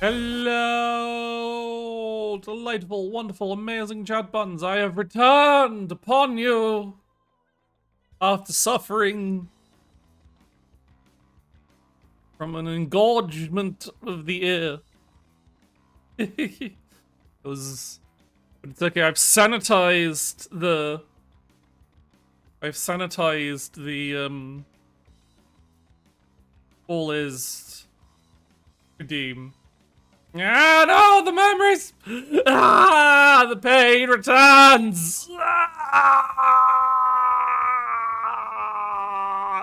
Hello, delightful, wonderful, amazing chat buttons. I have returned upon you after suffering from an engorgement of the ear. It was, but it's okay. I've sanitized the all is redeem. Ah, no, the memories! Ah, the pain returns! Ah!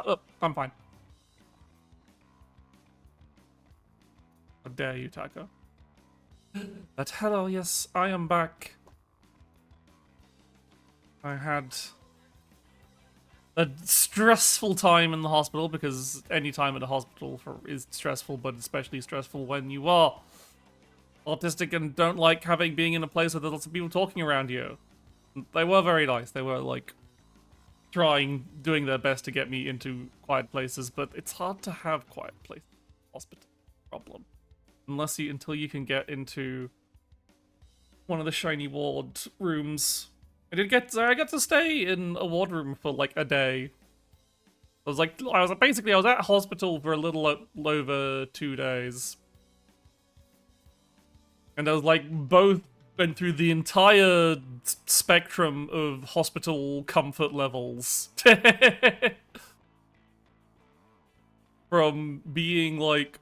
Oh, I'm fine. How dare you, Taco? But hello, yes, I am back. I had a stressful time in the hospital because any time at a hospital is stressful, but especially stressful when you are autistic and don't like being in a place with lots of people talking around you. They were very nice. They were like doing their best to get me into quiet places, but it's hard to have quiet places in the hospital. Problem. Until you can get into one of the shiny ward rooms. I got to stay in a ward room for like a day. I was at hospital for a little over 2 days. And I was like both went through the entire spectrum of hospital comfort levels. From being like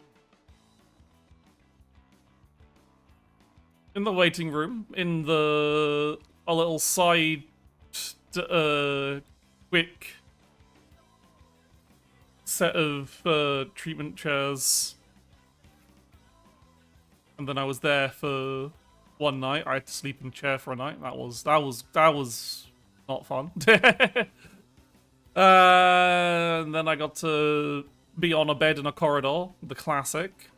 in the waiting room, in a little side quick set of treatment chairs, and then I was there for one night. I had to sleep in a chair for a night. That was not fun. And then I got to be on a bed in a corridor, the classic.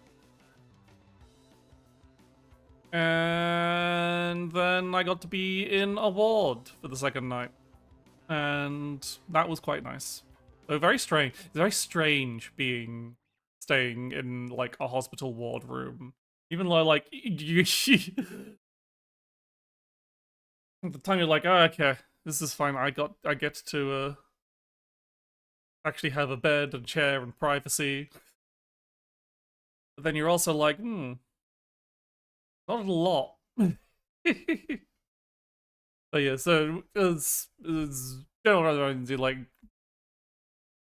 And then I got to be in a ward for the second night. And that was quite nice. So very strange. It's very strange staying in like a hospital ward room. Even though like at the time you're like, oh, okay, this is fine. I get to actually have a bed and chair and privacy. But then you're also like, not a lot. But yeah, so it was general residency, like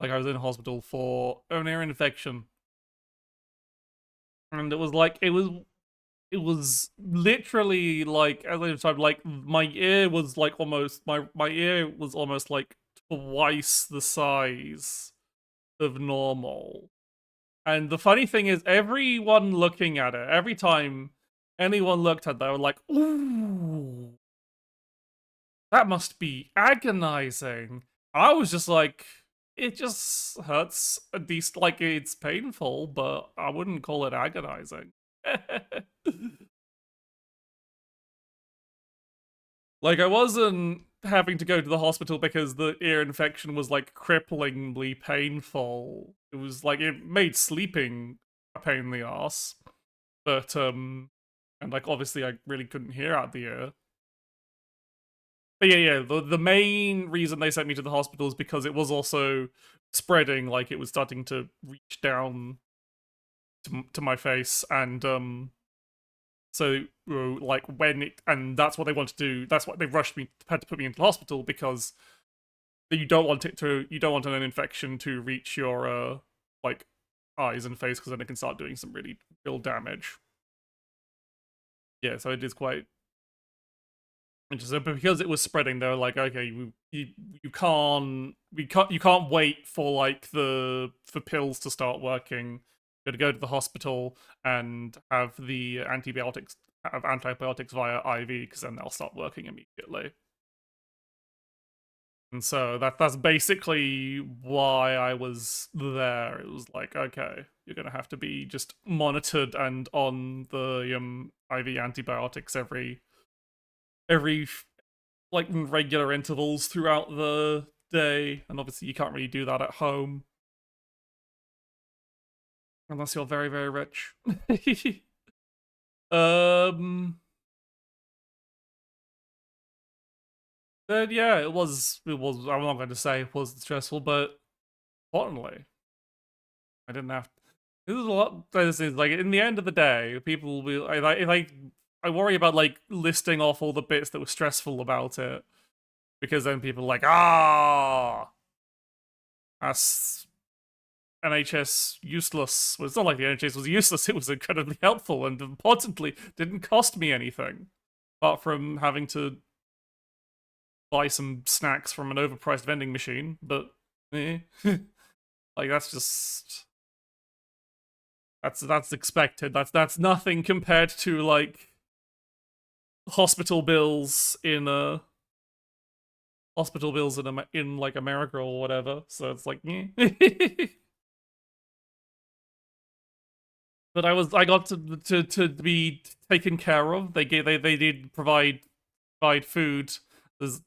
I was in hospital for an ear infection, and it was literally like at the time like my ear was like almost my ear was almost like twice the size of normal. And the funny thing is, everyone looking at it, every time anyone looked at it, they were like, "Ooh, that must be agonizing." I was just like, it just hurts a decent, like it's painful, but I wouldn't call it agonizing. Like I wasn't having to go to the hospital because the ear infection was like cripplingly painful. It was like it made sleeping a pain in the ass. But and like obviously I really couldn't hear out the ear. But yeah, the main reason they sent me to the hospital is because it was also spreading, like it was starting to reach down to my face, and so like when it, and that's what they want to do. That's what they had to put me into the hospital because you don't want an infection to reach your like eyes and face because then it can start doing some really real damage. Yeah, so it is quite interesting. But because it was spreading, they're like, okay, you can't wait for like for pills to start working. You got to go to the hospital and have antibiotics via IV because then they'll start working immediately. And so that's basically why I was there. It was like, okay, you're gonna have to be just monitored and on the IV antibiotics every like regular intervals throughout the day, and obviously you can't really do that at home unless you're very very rich. Um. Then yeah, it was. It was. I'm not going to say it was stressful, but importantly, I didn't have. This is a lot. This is like in the end of the day, people will. I worry about like listing off all the bits that were stressful about it because then people are like, that's NHS useless. Well, it's not like the NHS was useless. It was incredibly helpful and importantly didn't cost me anything apart from having to buy some snacks from an overpriced vending machine. But like that's just that's expected. That's nothing compared to like hospital bills in in like America or whatever. So it's like, but I got to be taken care of. They did provide food. There's,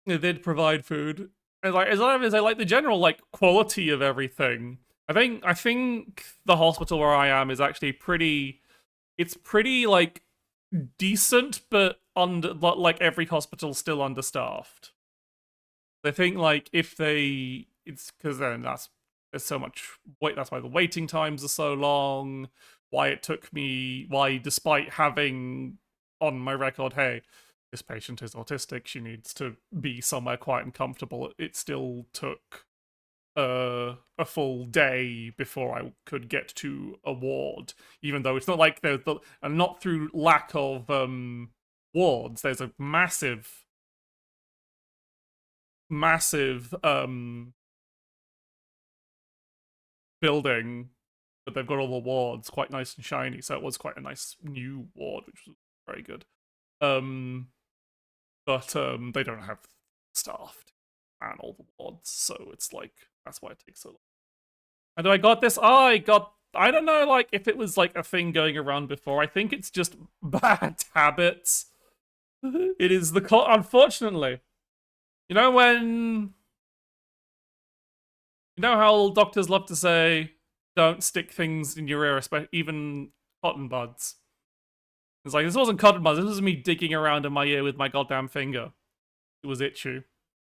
they did provide food. And like as long as I like the general like quality of everything. I think the hospital where I am is actually pretty. It's pretty like decent, but like every hospital's still understaffed. I think like if they, it's because then there's so much wait. That's why the waiting times are so long. Why it took me? Why despite having on my record, hey, this patient is autistic. She needs to be somewhere quiet and comfortable. It still took a full day before I could get to a ward. Even though it's not like and not through lack of wards. There's a massive building, but they've got all the wards quite nice and shiny. So it was quite a nice new ward, which was very good. Um, but they don't have staff to man all the wards, so it's like that's why it takes so long. And I got this. Oh, I don't know, like if it was like a thing going around before. I think it's just bad habits. It is unfortunately. You know when you know how doctors love to say, "Don't stick things in your ear, especially even cotton buds." It's like this wasn't cotton buds. This was me digging around in my ear with my goddamn finger. It was itchy,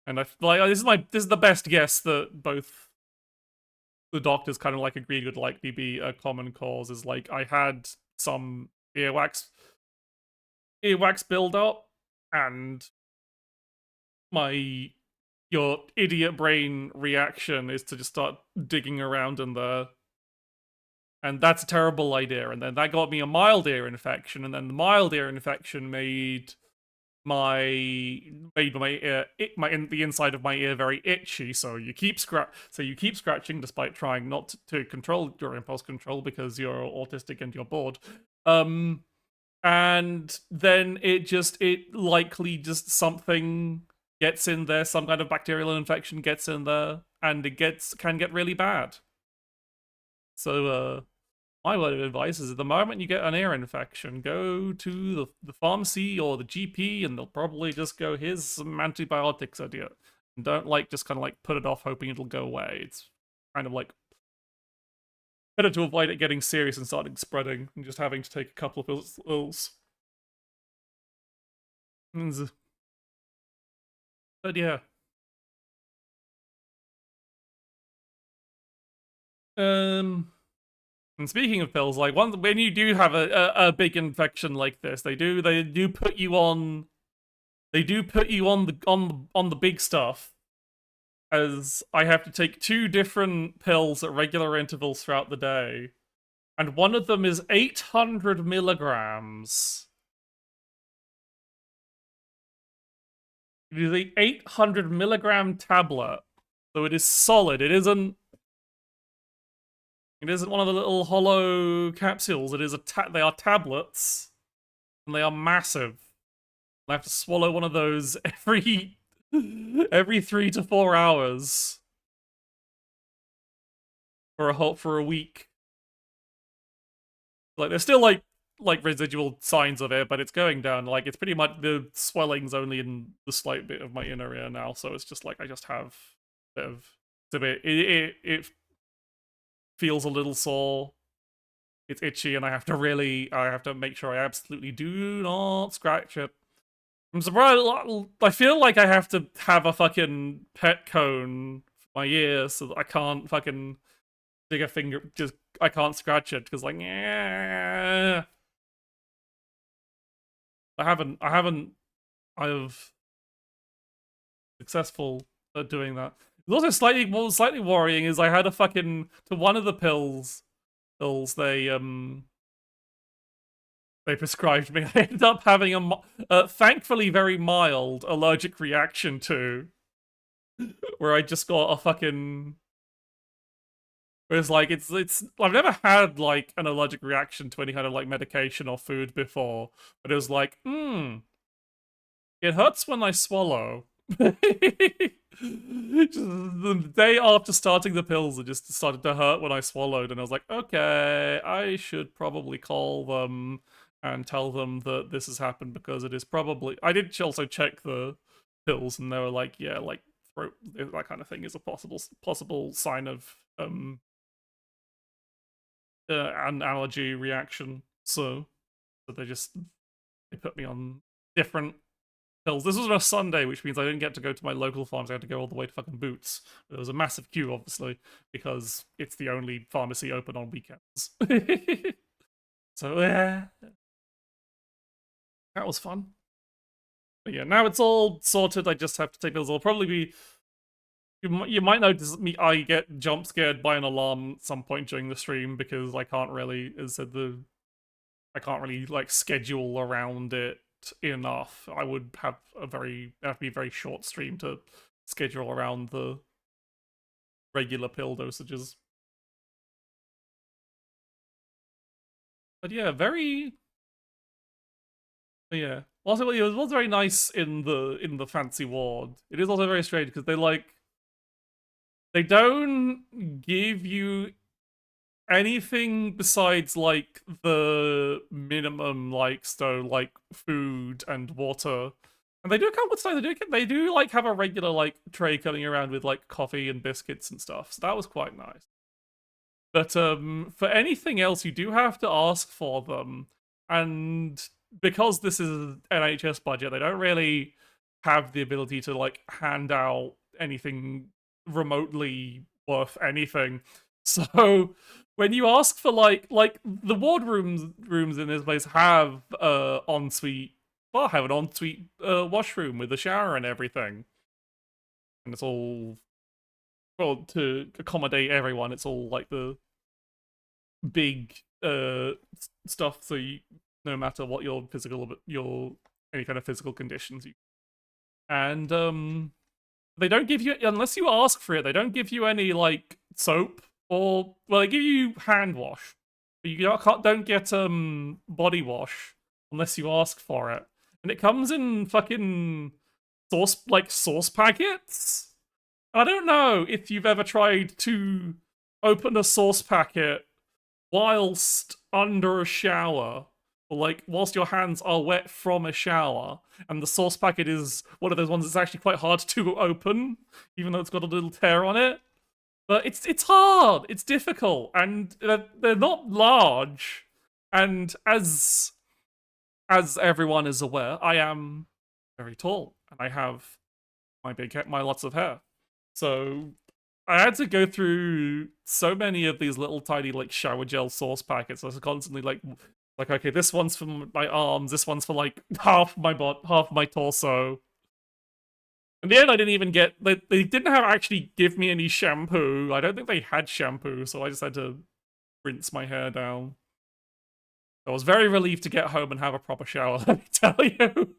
and I like this is the best guess that both the doctors kind of like agreed would likely be a common cause. Is like I had some earwax build up, and my your idiot brain reaction is to just start digging around in there. And that's a terrible idea. And then that got me a mild ear infection, and then the mild ear infection my ear the inside of my ear very itchy. So you keep scratching despite trying not to control your impulse control because you're autistic and you're bored. And then it likely just something gets in there, some kind of bacterial infection gets in there, and can get really bad. So my word of advice is: at the moment you get an ear infection, go to the pharmacy or the GP, and they'll probably just go, "Here's some antibiotics, idiot." And don't like just kind of like put it off, hoping it'll go away. It's kind of like better to avoid it getting serious and starting spreading, and just having to take a couple of pills. But yeah. Um. And speaking of pills, like when you do have a big infection like this, they do put you on on the big stuff. As I have to take two different pills at regular intervals throughout the day, and one of them is 800 milligrams. It is a 800 milligram tablet, so it is solid. It isn't one of the little hollow capsules. It is they are tablets, and they are massive. I have to swallow one of those every 3 to 4 hours for a week. Like there's still like residual signs of it, but it's going down. Like it's pretty much the swelling's only in the slight bit of my inner ear now, so it's just like I just have a bit of it feels a little sore. it's itchy, and I have to make sure I absolutely do not scratch it. I'm surprised. I feel like I have to have a fucking pet cone for my ear so that I can't fucking stick a finger. Just I can't scratch it because like, yeah. I haven't. I've successful at doing that. It's also what was slightly worrying is I had a fucking to one of the pills they prescribed me. I ended up having a thankfully very mild allergic reaction to, where I just got a fucking. Whereas like it's I've never had like an allergic reaction to any kind of like medication or food before, but it was like, it hurts when I swallow. The day after starting the pills, it just started to hurt when I swallowed, and I was like, okay, I should probably call them and tell them that this has happened because it is probably. I did also check the pills, and they were like, yeah, like throat, that kind of thing is a possible sign of an allergy reaction. So they put me on different pills. This was on a Sunday, which means I didn't get to go to my local farms. I had to go all the way to fucking Boots. There was a massive queue, obviously, because it's the only pharmacy open on weekends. So, yeah. That was fun. But yeah, now it's all sorted. I just have to take pills. It'll probably be. You might notice me. I get jump scared by an alarm at some point during the stream because I can't really, as I said, I can't really like schedule around it enough. I would have have to be a very short stream to schedule around the regular pill dosages. But yeah, yeah. Also, it was very nice in the fancy ward. It is also very strange because they don't give you anything besides like the minimum like food and water. And they do come with stuff. They do like have a regular like tray coming around with like coffee and biscuits and stuff. So that was quite nice. But for anything else, you do have to ask for them. And because this is an NHS budget, they don't really have the ability to like hand out anything remotely worth anything. So when you ask for like the ward rooms in this place have ensuite have an ensuite washroom with a shower and everything. And it's all well to accommodate everyone, it's all like the big stuff so no matter what your any kind of physical conditions you and they don't give you unless you ask for it, they don't give you any like soap or well they give you hand wash, but you don't get body wash unless you ask for it, and it comes in fucking sauce packets. I don't know if you've ever tried to open a sauce packet whilst under a shower, or like whilst your hands are wet from a shower, and the sauce packet is one of those ones that's actually quite hard to open, even though it's got a little tear on it. But it's hard, it's difficult, and they're not large. And as everyone is aware, I am very tall, and I have my lots of hair. So I had to go through so many of these little tiny like shower gel sauce packets. I was constantly like okay, this one's for my arms, this one's for like half my torso. In the end, I didn't even get. They didn't have actually give me any shampoo. I don't think they had shampoo, so I just had to rinse my hair down. I was very relieved to get home and have a proper shower. Let me tell you.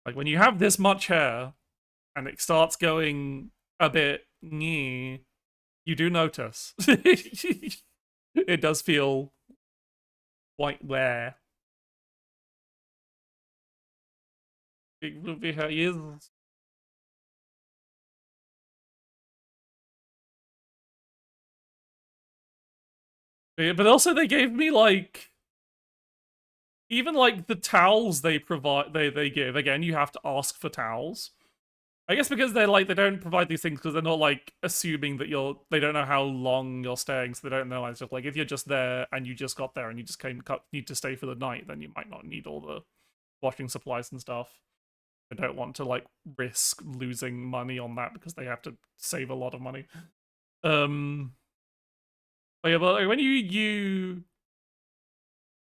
Like when you have this much hair and it starts going a bit you do notice. It does feel quite rare. Big movie hair is. But also they gave me like even like the towels they provide they give. Again, you have to ask for towels. I guess because they're like they don't provide these things because they're not like assuming that they don't know how long you're staying, so they don't know. It's just like if you're just there and you just got there and you just need to stay for the night, then you might not need all the washing supplies and stuff. They don't want to like risk losing money on that because they have to save a lot of money. But yeah, but like, when you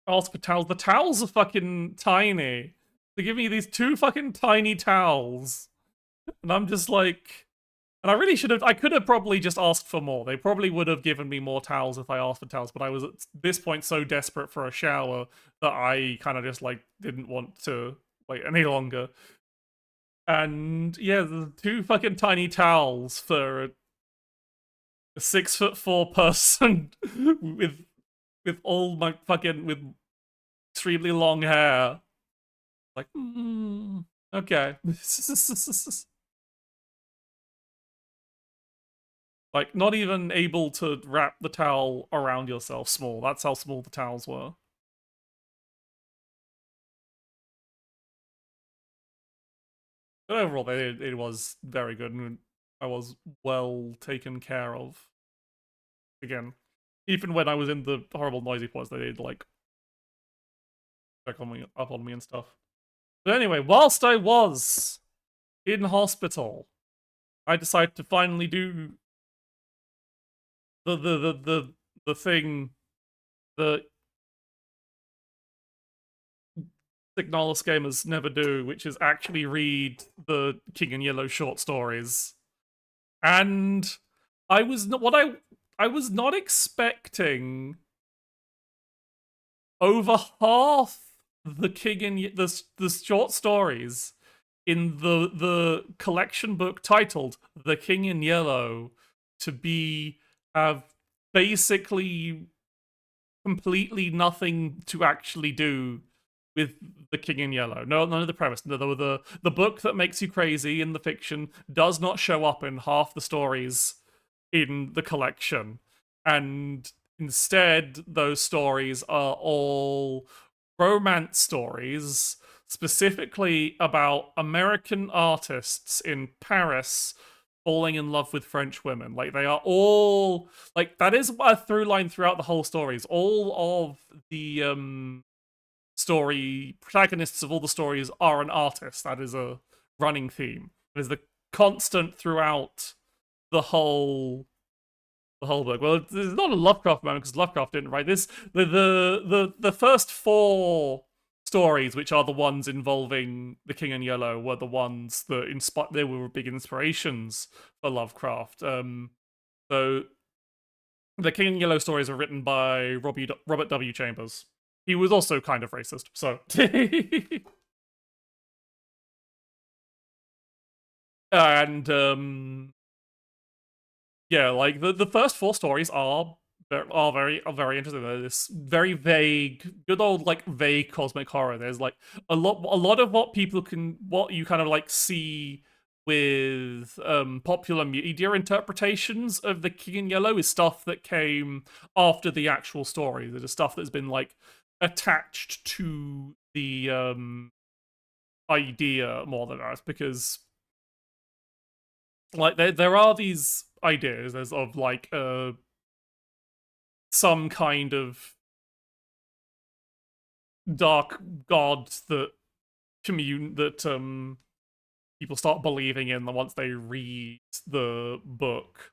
ask for towels, the towels are fucking tiny. They give me these two fucking tiny towels, and I'm just like, and I really should have. I could have probably just asked for more. They probably would have given me more towels if I asked for towels. But I was at this point so desperate for a shower that I kind of just like didn't want to wait any longer. And yeah, the two fucking tiny towels for a 6'4" person with all my fucking with extremely long hair. Like, okay. Like, not even able to wrap the towel around yourself small. That's how small the towels were. But overall, it was very good, and I was well taken care of. Again, even when I was in the horrible noisy pods, they did, like, check on me, up on me and stuff. But anyway, whilst I was in hospital, I decided to finally do the thing that Signalis gamers never do, which is actually read the King in Yellow short stories. And I was not what I was not expecting over half the King in the short stories in the collection book titled The King in Yellow to be have basically completely nothing to actually do with the King in Yellow. No, none of the premise. No, the book that makes you crazy in the fiction does not show up in half the stories in the collection, and instead those stories are all romance stories specifically about American artists in Paris falling in love with French women. Like they are all like that is a through line throughout the whole stories. All of the story protagonists of all the stories are an artist. That is a running theme. It is the constant throughout the whole book. Well, it's not a Lovecraft moment because Lovecraft didn't write this. The first four stories, which are the ones involving the King in Yellow, were the ones that they were big inspirations for Lovecraft. So the King in Yellow stories are written by Robert W. Chambers. He was also kind of racist, so. And yeah, like the first four stories are very interesting. They're this very vague, good old like vague cosmic horror. There's like a lot of what you kind of like see with popular media interpretations of the King in Yellow is stuff that came after the actual story. That is stuff that's been like attached to the idea more than us because like there are these ideas as of like some kind of dark god that people start believing in once they read the book,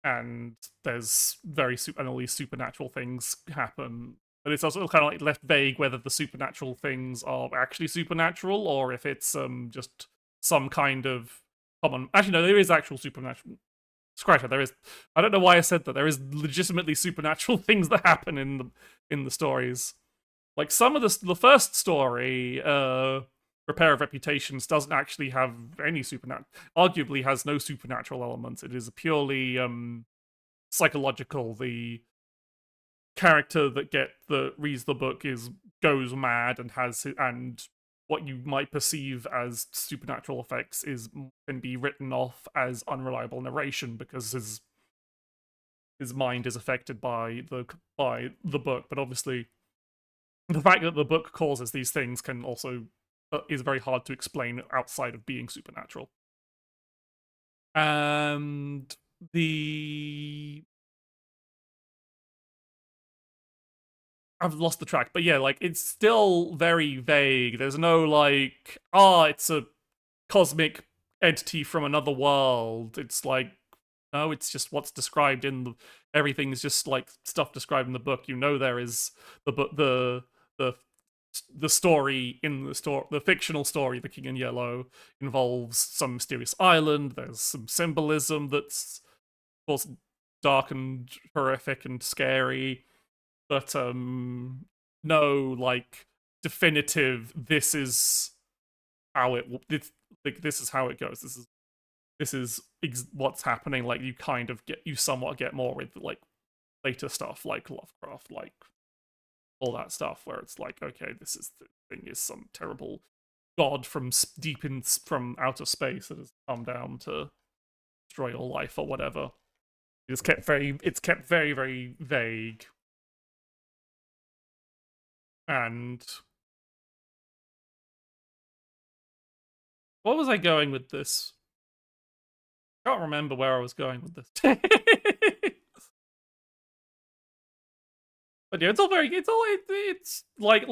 and there's and all these supernatural things happen. But it's also kind of like left vague whether the supernatural things are actually supernatural or if it's just some kind of common. Actually, no, there is actual supernatural. Scratch it. There is. I don't know why I said that. There is legitimately supernatural things that happen in the stories. Like some of the first story, Repair of Reputations, doesn't actually have any supernatural. Arguably, has no supernatural elements. It is purely psychological. The character that reads the book goes mad and what you might perceive as supernatural effects can be written off as unreliable narration because his mind is affected by the book. But obviously, the fact that the book causes these things can also but is very hard to explain outside of being supernatural. And the I've lost the track, but yeah, like it's still very vague. There's no like, it's a cosmic entity from another world. It's like, no, it's just what's described in the. Everything's just like stuff described in the book. You know, there is the book, the the story in the story, the fictional story, The King in Yellow, involves some mysterious island. There's some symbolism that's, of course, dark and horrific and scary, but no like definitive. This is how it. This is how it goes. This is what's happening. Like you kind of get, you somewhat get more with like later stuff like Lovecraft, like all that stuff, where it's like, okay, this is the thing is some terrible god from deep in from outer space that has come down to destroy all life or whatever. It's kept very very vague. And what was I going with this? I can't remember where I was going with this. But yeah, it's all very, it's like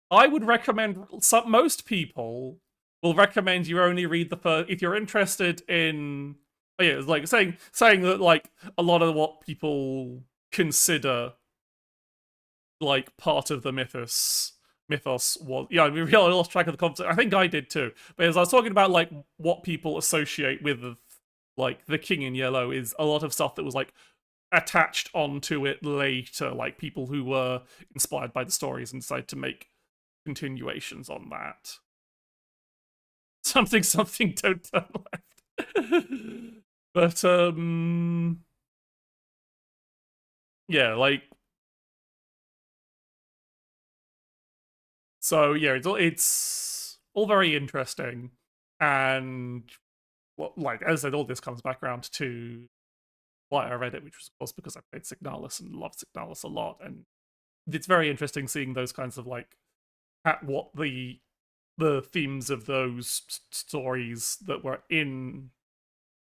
I would recommend. Most people will recommend you only read the first if you're interested in. Oh yeah, it's like saying that like a lot of what people consider like part of the mythos was, yeah, I mean, I lost track of the concept. I think I did too. But as I was talking about like what people associate with like the King in Yellow is a lot of stuff that was like attached onto it later, like people who were inspired by the stories and decided to make continuations on that. Something, don't turn left. But yeah, like, so yeah, it's all very interesting. And well, like as I said, all this comes back around to why I read it, which was of course because I played Signalis and loved Signalis a lot. And it's very interesting seeing those kinds of like at what the themes of those stories that were in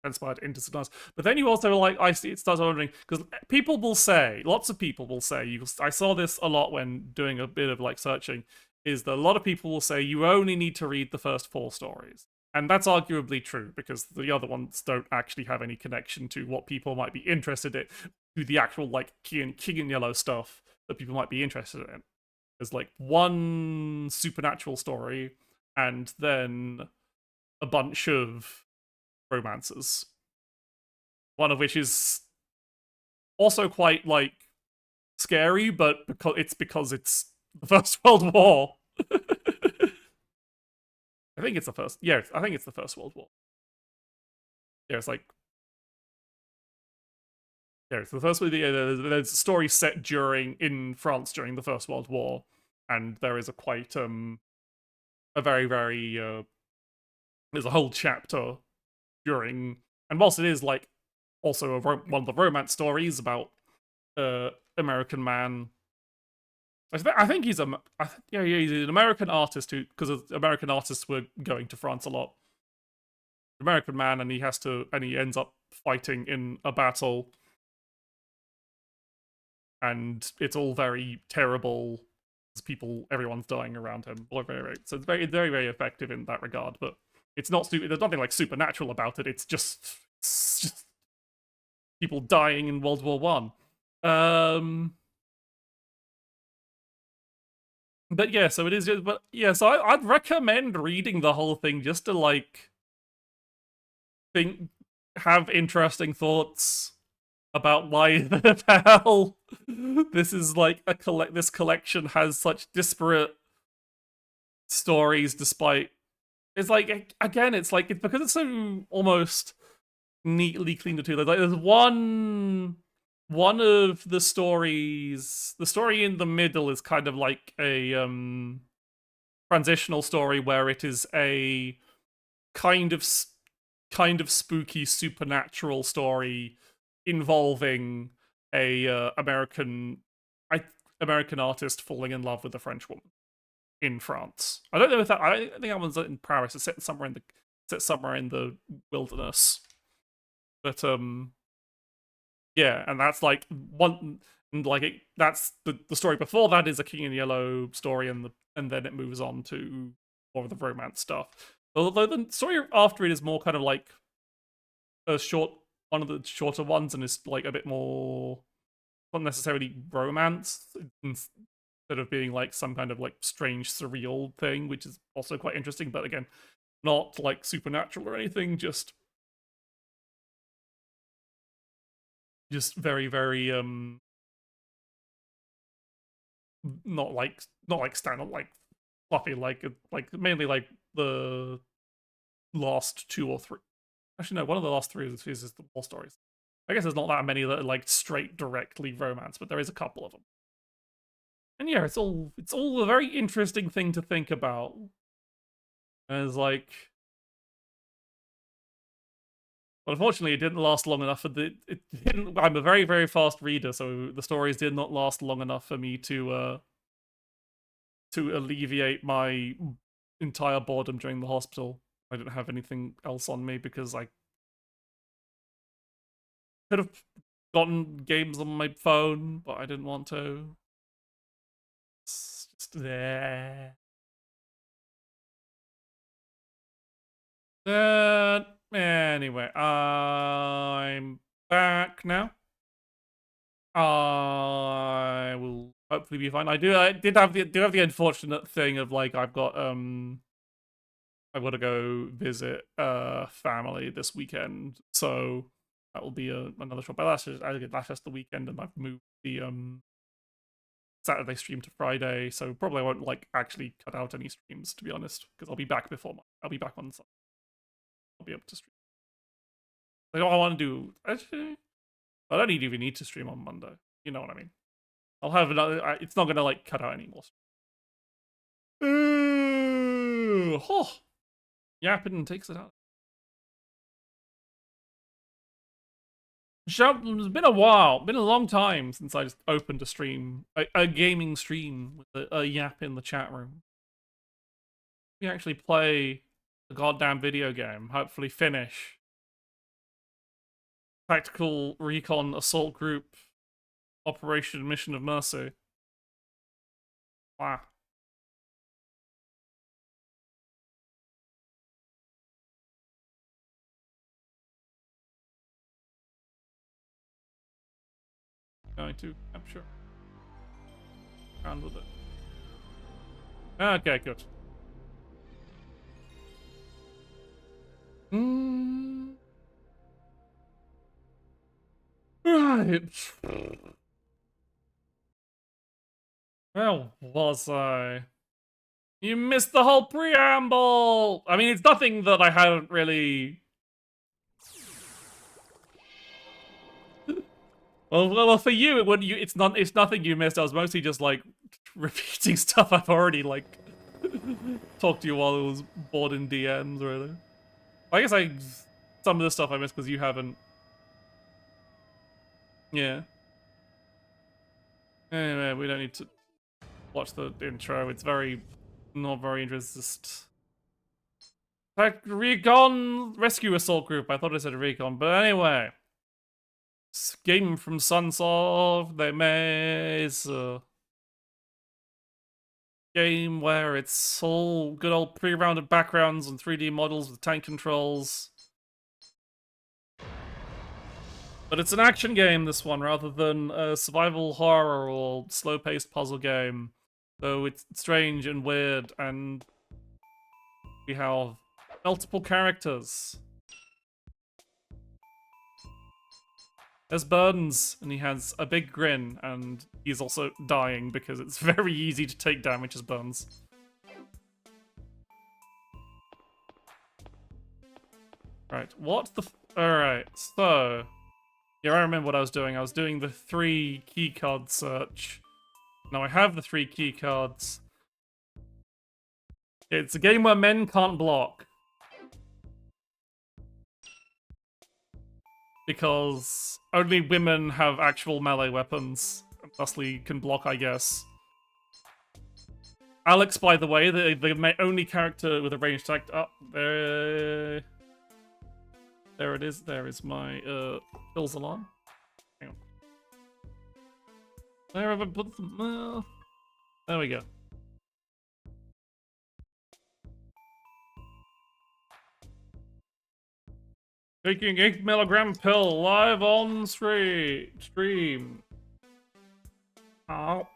transpired into Signalis. But then you also like, I see, it starts wondering, because people will say, lots of people will say, I saw this a lot when doing a bit of like searching, is that a lot of people will say you only need to read the first 4 stories. And that's arguably true, because the other ones don't actually have any connection to what people might be interested in, to the actual like King and Yellow stuff that people might be interested in. There's like one supernatural story, and then a bunch of romances. One of which is also quite like scary, but because it's the First World War. I think it's the first. Yeah, I think it's the First World War. Yeah, it's like, yeah, it's the first. Yeah, there's a story set during in France during the First World War, and there is a quite a very very there's a whole chapter during, and whilst it is like also one of the romance stories about American man. I think he's yeah, he's an American artist who, because American artists were going to France a lot. American man, and he ends up fighting in a battle, and it's all very terrible. Everyone's dying around him. So it's very very effective in that regard. But it's not there's nothing like supernatural about it. It's just people dying in World War One. But yeah, so it is. But yeah, so I'd recommend reading the whole thing just to like think, have interesting thoughts about why the hell this is like this collection has such disparate stories, despite it's like, again, it's because it's so almost neatly cleaned up too. Like there's one of the stories, the story in the middle is kind of like a transitional story where it is a kind of kind of spooky supernatural story involving a American artist falling in love with a French woman. in France. I don't know if that. I think that one's in Paris. It's set somewhere in the wilderness. But yeah, and that's like one. And like that's the story before that is a King in Yellow story, and then it moves on to more of the romance stuff. Although the story after it is more kind of like a short, one of the shorter ones, and is like a bit more not necessarily romance instead of being like some kind of like strange surreal thing, which is also quite interesting. But again, not like supernatural or anything, just very very not like stand up like fluffy like mainly like the last two or three. Actually, no, one of the last three is the war stories. I guess there's not that many that are like straight directly romance, but there is a couple of them. And yeah, it's all a very interesting thing to think about. As like, but unfortunately, it didn't last long enough for it didn't. I'm a very very fast reader, so the stories did not last long enough for me to alleviate my entire boredom during the hospital. I didn't have anything else on me because I could have gotten games on my phone, but I didn't want to. It's just there. Anyway, I'm back now. I will hopefully be fine. I do have the unfortunate thing of like I've got to go visit family this weekend, so that will be another shot. But that's just the weekend, and I've moved the Saturday stream to Friday, so probably I won't like actually cut out any streams to be honest, because I'll be back I'll be back on Sunday. I'll be able to stream. Like, all I want to do, actually, I don't even need to stream on Monday. You know what I mean? I'll have another. It's not gonna like cut out anymore. Oh, yapping takes it out. It's been a while, been a long time since I just opened a stream, a gaming stream with a yap in the chat room. We actually play the goddamn video game. Hopefully, finish Tactical Recon Assault Group Operation Mission of Mercy. Wow. Going to capture around with it. Okay, good. Right. Where was I? You missed the whole preamble! I mean, it's nothing that I hadn't really... Well, for you, it's nothing you missed. I was mostly just, like, repeating stuff I've already, like, talked to you while I was bored in DMs, really. I guess some of the stuff I missed because you haven't... Yeah. Anyway, we don't need to watch the intro. It's not very interesting. Recon Rescue Assault Group. I thought I said Recon, but anyway. Game from Sunsoft. They made a game where it's all good old pre-rounded backgrounds and 3D models with tank controls. But it's an action game, this one, rather than a survival horror or slow-paced puzzle game. So it's strange and weird, and we have multiple characters. There's Burns, and he has a big grin, and he's also dying because it's very easy to take damage as Burns. Right, what the Alright, so... Yeah, I remember what I was doing. I was doing the 3 keycard search. Now I have the 3 keycards. It's a game where men can't block. Because only women have actual melee weapons, and thusly can block, I guess. Alex, by the way, the only character with a ranged attack. Up there. There it is. There is my kills alarm. Hang on. There have I put them? There we go. Taking 8 mg pill live on stream. Oh.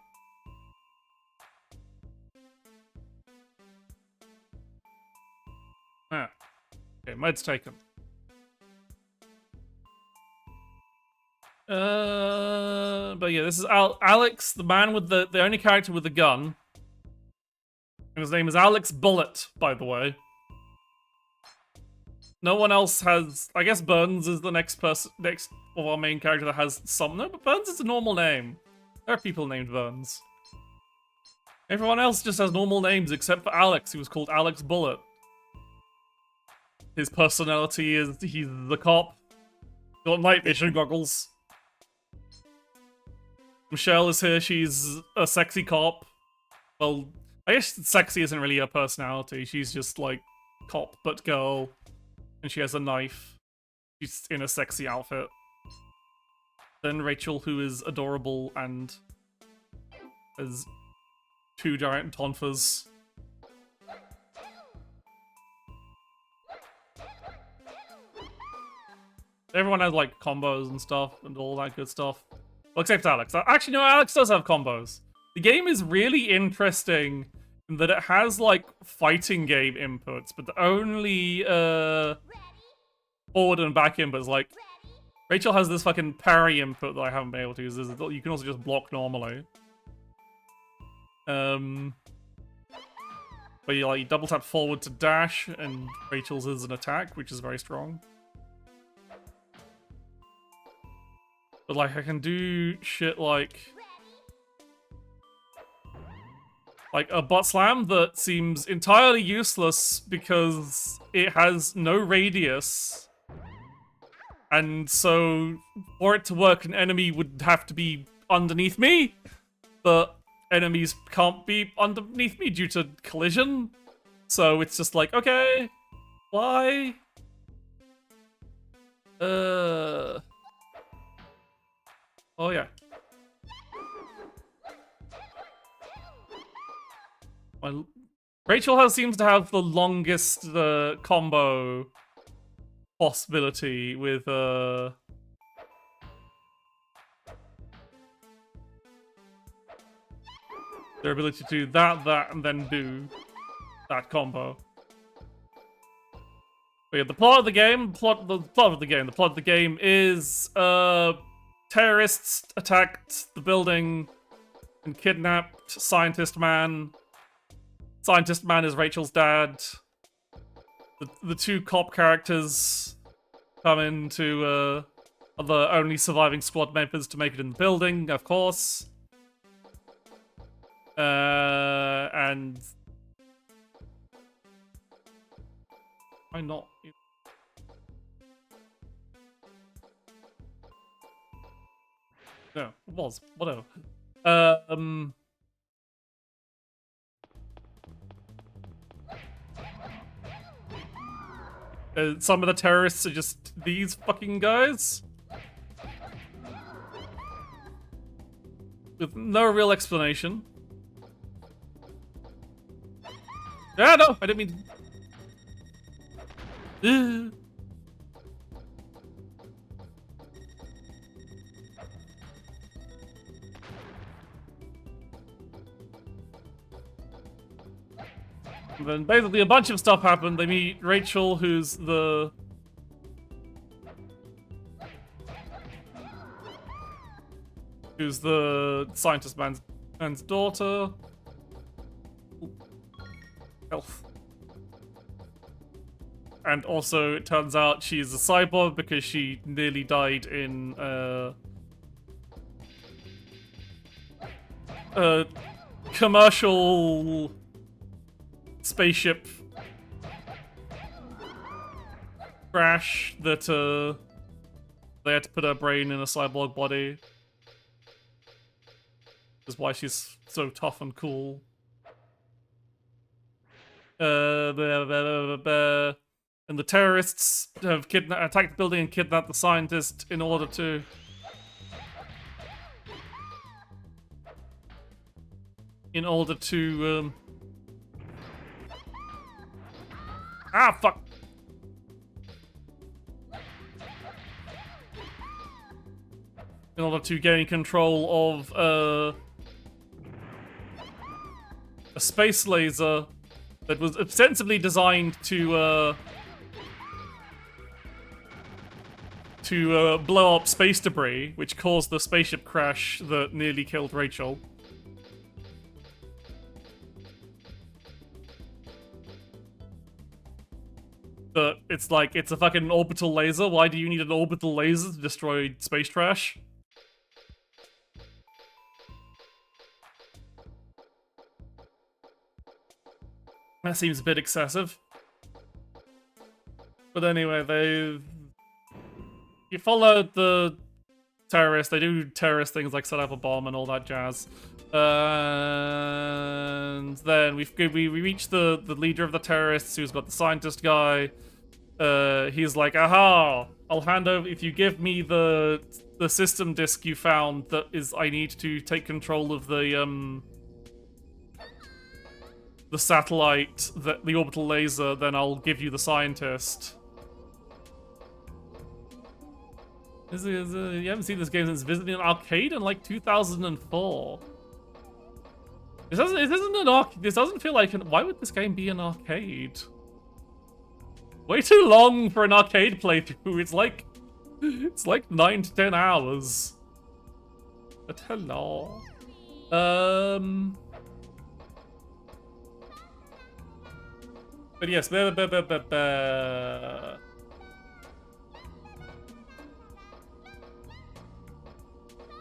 Ah. Okay, meds taken. But yeah, this is Alex, the man with the only character with the gun. And his name is Alex Bullet, by the way. No one else has. I guess Burns is the next of our main character that has some. No, but Burns is a normal name. There are people named Burns. Everyone else just has normal names except for Alex, who was called Alex Bullet. His personality is he's the cop. Got night vision goggles. Michelle is here. She's a sexy cop. Well, I guess sexy isn't really her personality. She's just like cop but girl. And she has a knife. She's in a sexy outfit. Then Rachel, who is adorable and has 2 giant tonfas. Everyone has like combos and stuff and all that good stuff. Well, except Alex. Actually, no, Alex does have combos. The game is really interesting in that it has like fighting game inputs, but the only forward and back inputs, like Rachel has this fucking parry input that I haven't been able to use. You can also just block normally. But you double tap forward to dash, and Rachel's is an attack, which is very strong. But like I can do shit like a butt slam that seems entirely useless because it has no radius. And so for it to work, an enemy would have to be underneath me, but enemies can't be underneath me due to collision. So it's just like, okay, why? Oh yeah. Well, Rachel seems to have the longest combo possibility with their ability to do that, and then do that combo. But yeah, the plot of the game is terrorists attacked the building and kidnapped Scientist Man. Scientist Man is Rachel's dad. The 2 cop characters come into are the only surviving squad members to make it in the building, of course. And why not? No, it was whatever. Some of the terrorists are just these fucking guys. With no real explanation. Ah, no, I didn't mean to... And then basically a bunch of stuff happened. They meet Rachel, who's the... Scientist man's daughter. Health. And also, it turns out she's a cyborg because she nearly died in a commercial spaceship crash that they had to put her brain in a cyborg body. That's why she's so tough and cool. And the terrorists have attacked the building and kidnapped the scientist in order to. Fuck. In order to gain control of a space laser that was ostensibly designed to blow up space debris, which caused the spaceship crash that nearly killed Rachel. But it's like, it's a fucking orbital laser. Why do you need an orbital laser to destroy space trash? That seems a bit excessive. But anyway, you followed the terrorists. They do terrorist things like set up a bomb and all that jazz. And then we reach the leader of the terrorists, who's got the scientist guy. He's like, aha, I'll hand over if you give me the system disk you found that is I need to take control of the satellite, the orbital laser, then I'll give you the scientist. You haven't seen this game since visiting an arcade in like 2004. This doesn't feel like why would this game be an arcade? Way too long for an arcade playthrough. It's like 9 to 10 hours. But hello. But yes,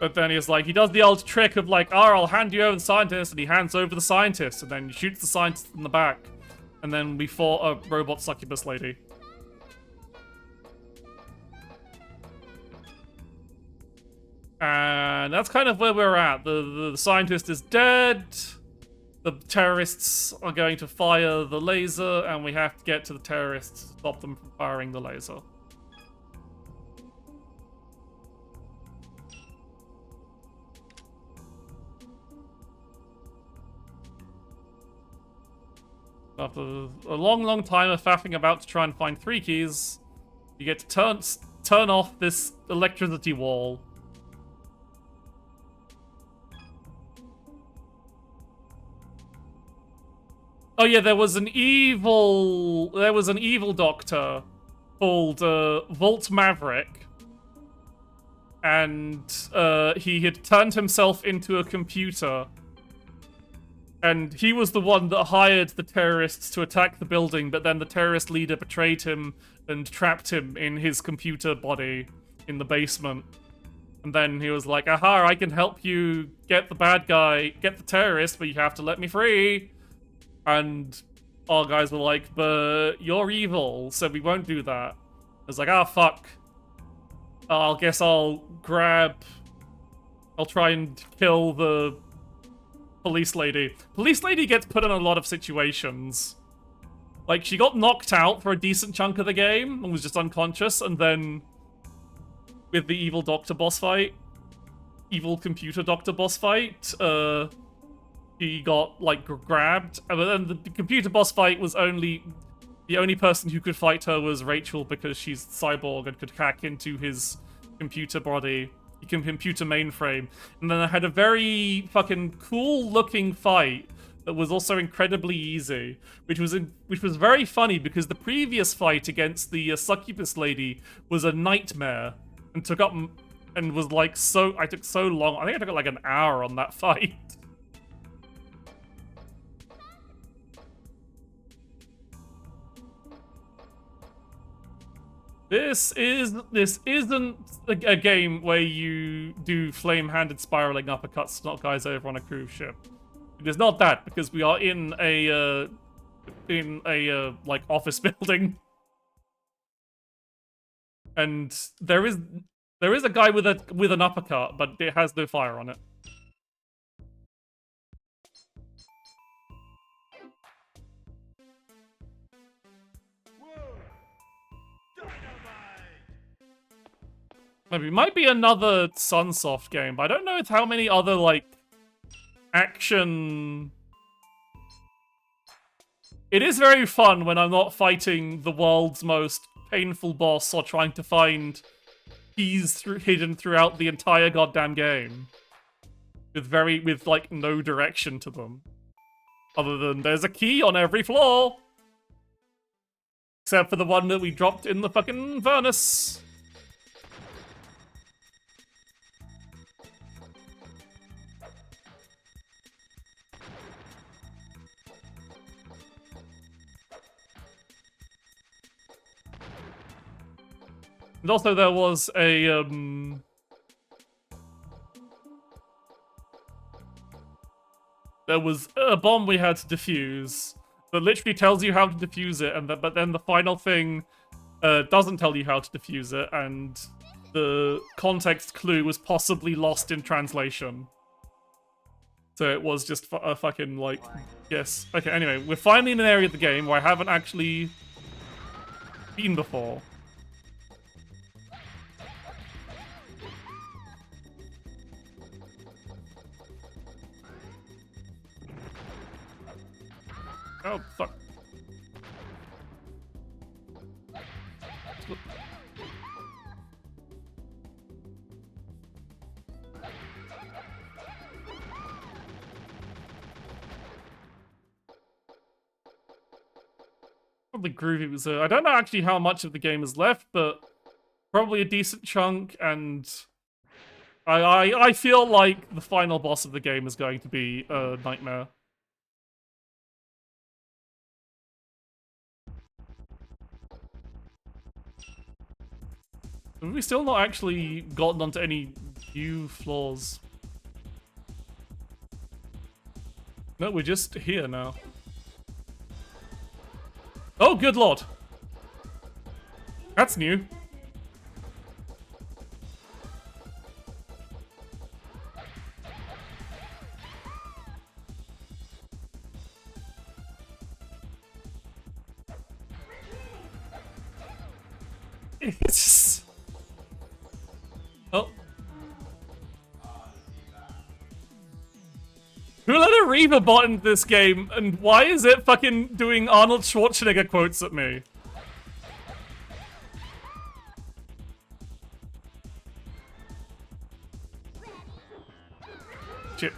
But then he's like, he does the old trick of like, oh, I'll hand you over the scientist, and he hands over the scientist, and then he shoots the scientist in the back. And then we fought a robot succubus lady. And that's kind of where we're at. The scientist is dead. The terrorists are going to fire the laser, and we have to get to the terrorists to stop them from firing the laser. After a long time of faffing about to try and find 3 keys, you get to turn off this electricity wall. Oh yeah, there was an evil doctor called Volt Maverick, and he had turned himself into a computer. And he was the one that hired the terrorists to attack the building, but then the terrorist leader betrayed him and trapped him in his computer body in the basement. And then he was like, aha, I can help you get the bad guy, get the terrorist, but you have to let me free. And our guys were like, but you're evil, so we won't do that. I was like, ah, fuck. I guess I'll try and kill the police lady. Police lady gets put in a lot of situations. Like, she got knocked out for a decent chunk of the game and was just unconscious, and then with the evil doctor boss fight, evil computer doctor boss fight, she got, like, grabbed. But then the computer boss fight was the only person who could fight her was Rachel, because she's cyborg and could hack into his computer body, computer mainframe. And then I had a very fucking cool looking fight that was also incredibly easy, which was very funny because the previous fight against the succubus lady was a nightmare and took up and was like I took so long. I think I took like an hour on that fight. This isn't a game where you do flame-handed spiraling uppercuts to knock guys over on a cruise ship. It is not that, because we are in a like office building, and there is a guy with an uppercut, but it has no fire on it. Maybe it might be another Sunsoft game, but I don't know how many other, like, action... It is very fun when I'm not fighting the world's most painful boss or trying to find keys hidden throughout the entire goddamn game. With like, no direction to them. Other than, there's a key on every floor! Except for the one that we dropped in the fucking furnace. And also there was a, there was a bomb we had to defuse that literally tells you how to defuse it, and but then the final thing doesn't tell you how to defuse it, and the context clue was possibly lost in translation. So it was just a fucking, like, yes. Okay, anyway, we're finally in an area of the game where I haven't actually been before. Oh, fuck. Probably groovy. So I don't know actually how much of the game is left, but probably a decent chunk, and I feel like the final boss of the game is going to be a nightmare. Have we still not actually gotten onto any new floors? No, we're just here now. Oh, good lord. That's new. It's just... Oh. Who let a Reaver bot into this game, and why is it fucking doing Arnold Schwarzenegger quotes at me? Shit.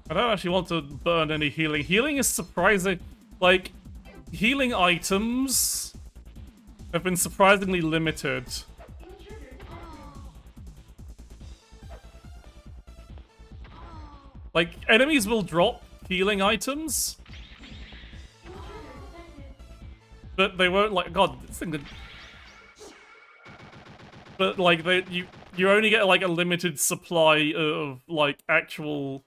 I don't actually want to burn any healing. Healing is surprising. Like, healing items have been surprisingly limited. Like, enemies will drop healing items, but they won't, like, God, this thing did... But, like, you only get, like, a limited supply of, like, actual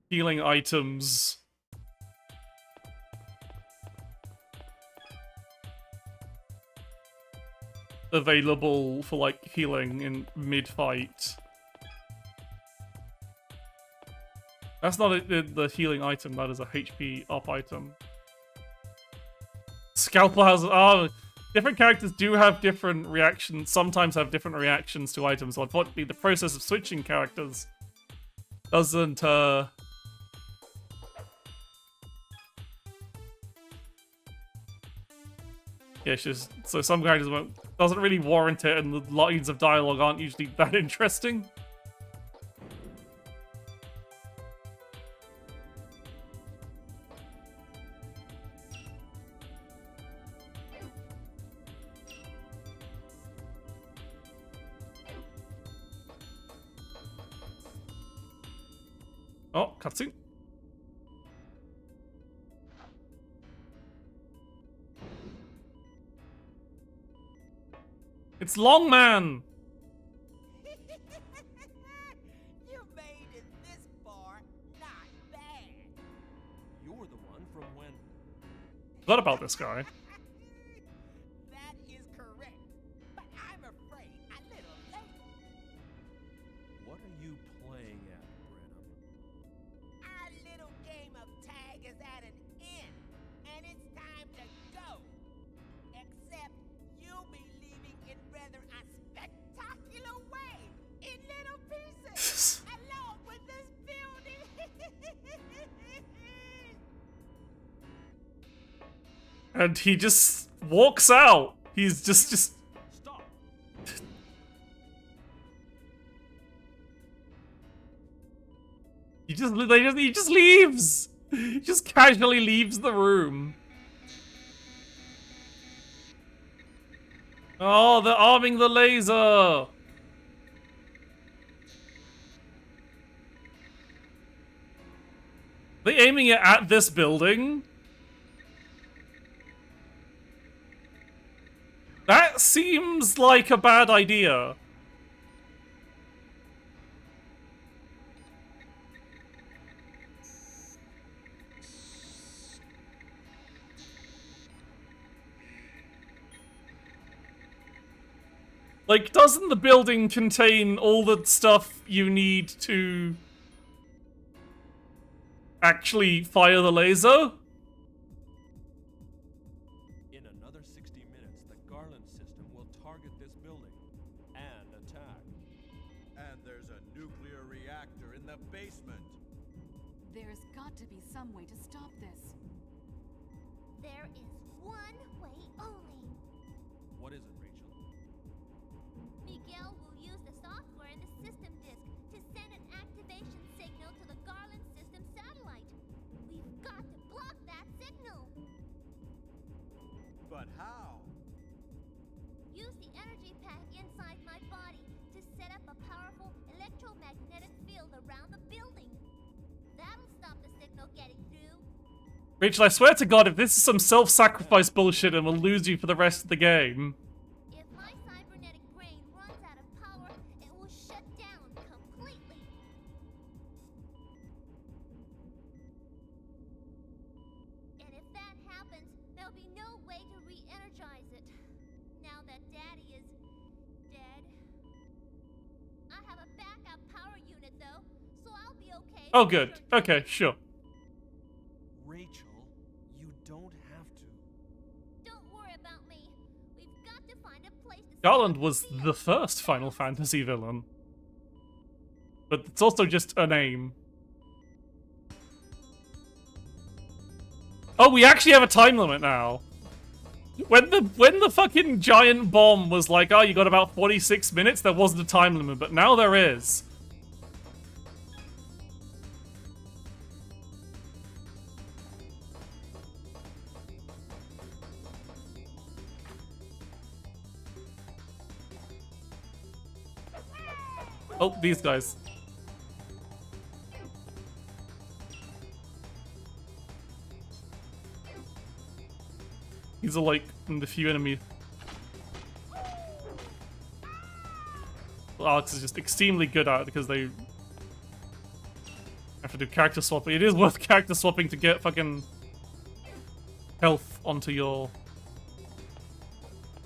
healing items. Available for, like, healing in mid-fight. That's not the healing item, that is a HP up item. Scalpel has... Oh, different characters do have different reactions, sometimes have different reactions to items. So unfortunately, the process of switching characters doesn't, Yeah, it's just... So some characters doesn't really warrant it, and the lines of dialogue aren't usually that interesting. Oh, cutscene. It's Longman! You made it this far. Not bad. What about this guy? That is correct, but I'm afraid a little late. What are you playing at, Brenham? Our little game of tag is at an end, and it's time to go. Except you'll be leaving in rather a spectacular way, in little pieces, along with this building. And he just walks out. He's just Stop! he just leaves. He just casually leaves the room. Oh, they're arming the laser. They aiming it at this building? That seems like a bad idea. Like, doesn't the building contain all the stuff you need to actually fire the laser? In another 60 minutes, the Garland system will target this building and attack. And there's a nuclear reactor in the basement. There's got to be some way to stop this. There is one way only. What is it, Rachel? Miguel will use the software in the system disk to send an activation signal to the Garland system satellite. We've got to block that signal. But how? Use the energy pack inside my body to set up a powerful electromagnetic field around the building. That'll stop the signal getting through. Rachel, I swear to God, if this is some self-sacrifice bullshit and we'll lose you for the rest of the game. If my cybernetic brain runs out of power, it will shut down completely. And if that happens, there'll be no way to re-energize it. Now that Daddy is dead. I have a backup power unit though, so I'll be okay. Oh, good. Okay, sure. Rachel, you don't have to. Don't worry about me. We've got to find a place to Garland was the first Final Fantasy villain. But it's also just a name. Oh, we actually have a time limit now. When the fucking giant bomb was like, oh, you got about 46 minutes, there wasn't a time limit, but now there is. Oh, these guys. These are like the few enemy. Alex is just extremely good at it because they have to do character swapping. It is worth character swapping to get fucking health onto your.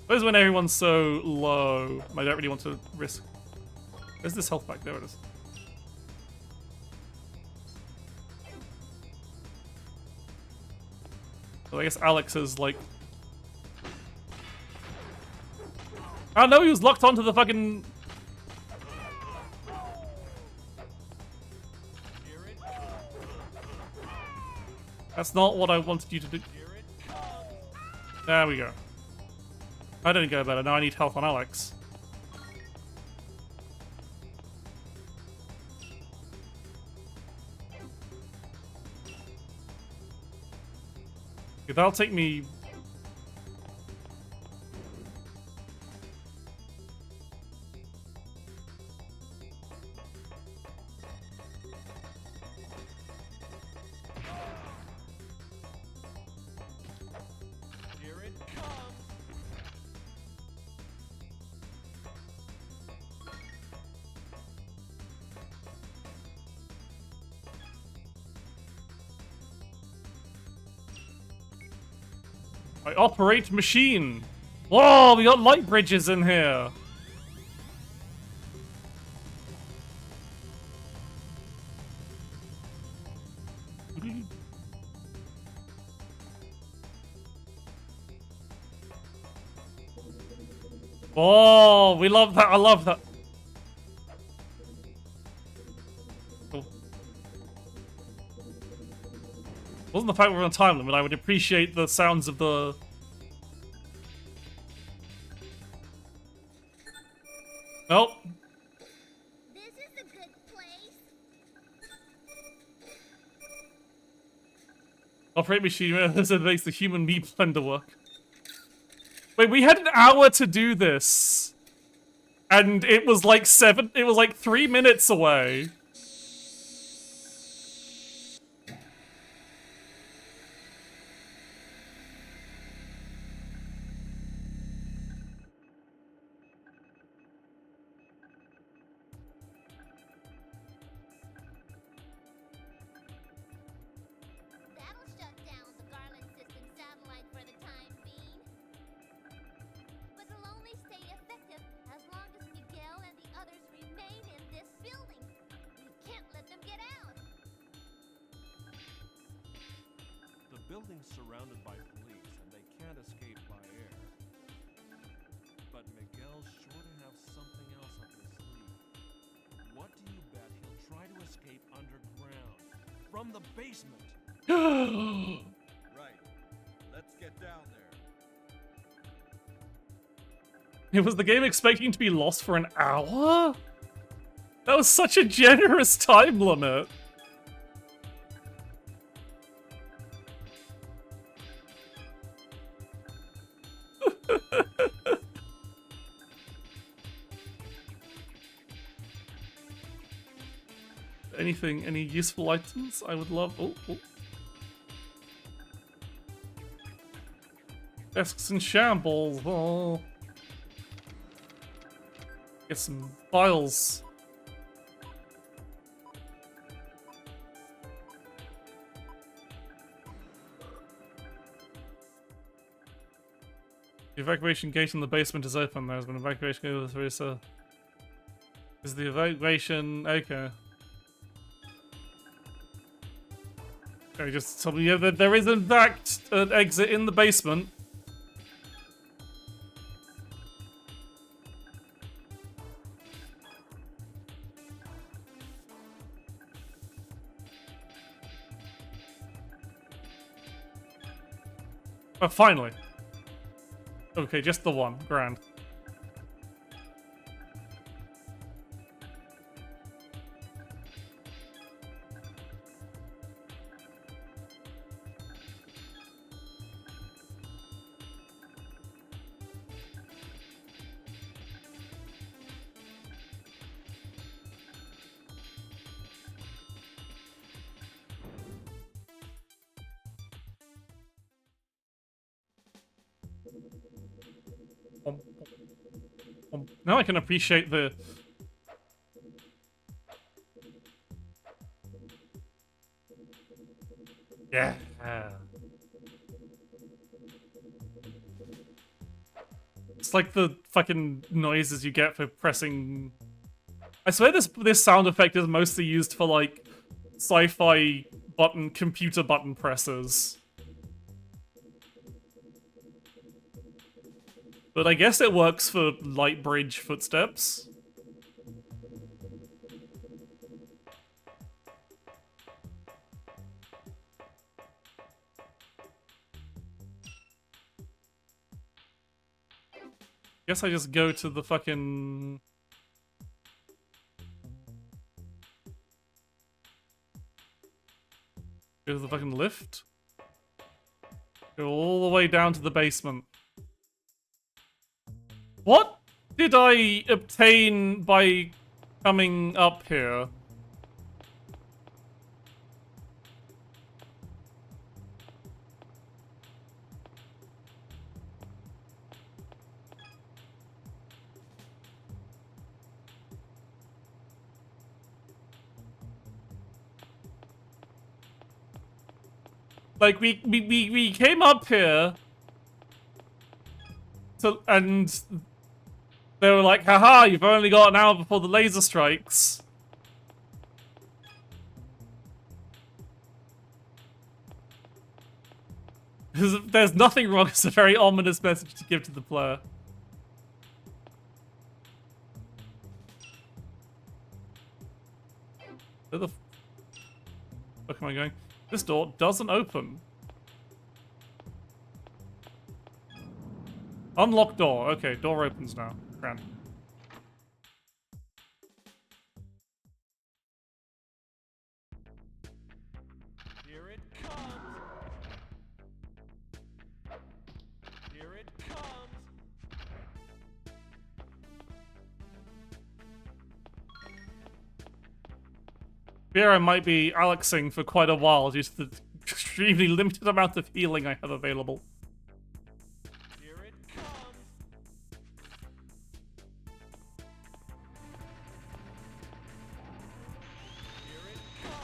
Where's when everyone's so low? I don't really want to risk. Where's this health back? There it is. So I guess Alex is like. Oh no, he was locked onto the fucking. That's not what I wanted you to do. There we go. I didn't go better. Now I need health on Alex. Okay, that'll take me. Here it comes. I operate machine. Whoa, we got light bridges in here. Oh, we love that. I love that. Oh. Wasn't the fact we're on a time limit, I would appreciate the sounds of the... Nope. This is a good place. Operate machine, this makes the human meat blender work. Wait, we had an hour to do this. And it was like 3 minutes away. That'll shut down the Garland system satellite for the time being. But it'll only stay effective as long as Miguel and the others remain in this building. We can't let them get out. The building's surrounded by police, and they can't escape by air. But Miguel's sure to have something else up his sleeve. What do you bet he'll try to escape underground? From the basement! Right. Let's get down there. Was the game expecting to be lost for an hour? That was such a generous time limit. Any useful items? I would love. Oh. Desks in shambles. Oh. Get some files. The evacuation gate in the basement is open. There's been an evacuation gate through, so... Is the evacuation... Okay. Okay, just tell me that there is in fact an exit in the basement. Oh, finally. Okay, just the one. Grand. Now I can appreciate the... Yeah. It's like the fucking noises you get for pressing... I swear this sound effect is mostly used for like sci-fi computer button presses. But I guess it works for light bridge footsteps. Guess I just go to the fucking... Go to the fucking lift? Go all the way down to the basement. What did I obtain by coming up here? Like, we came up here, and they were like, haha, you've only got an hour before the laser strikes. There's nothing wrong. It's a very ominous message to give to the player. Where the fuck am I going? This door doesn't open. Unlock door. Okay, door opens now. Grand. Here it comes. Here it comes. Fear I might be Alexing for quite a while due to the extremely limited amount of healing I have available. Here it comes. Here it comes.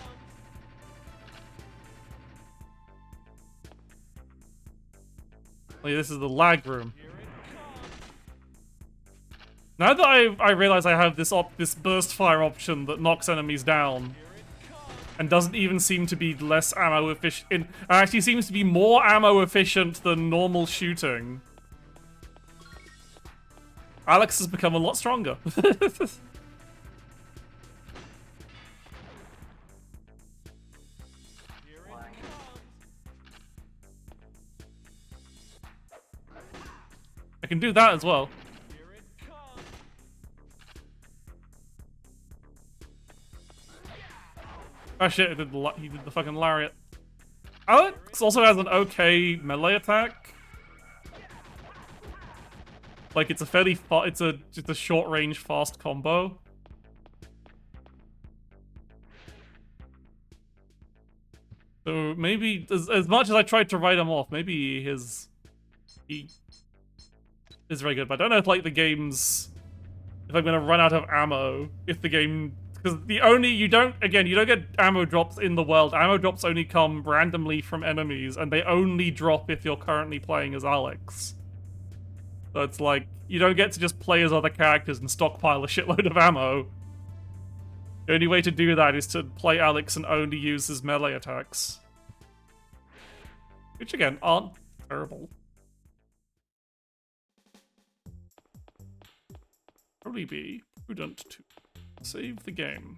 Oh, yeah, this is the lag room. Here it comes. Now that I realize I have this burst fire option that knocks enemies down, Here it comes. and doesn't even seem to be less ammo efficient. Actually seems to be more ammo efficient than normal shooting. Alex has become a lot stronger. Here it comes. I can do that as well. Here it comes. Oh shit, he did the fucking lariat. Alex also has an okay melee attack. Like it's a fairly just a short range fast combo. So maybe as much as I tried to write him off, maybe he is very good. But I don't know if like the game's if I'm gonna run out of ammo if the game. Because you don't get ammo drops in the world. Ammo drops only come randomly from enemies, and they only drop if you're currently playing as Alex. So it's like, you don't get to just play as other characters and stockpile a shitload of ammo. The only way to do that is to play Alex and only use his melee attacks. Which again, aren't terrible. Probably be prudent to save the game.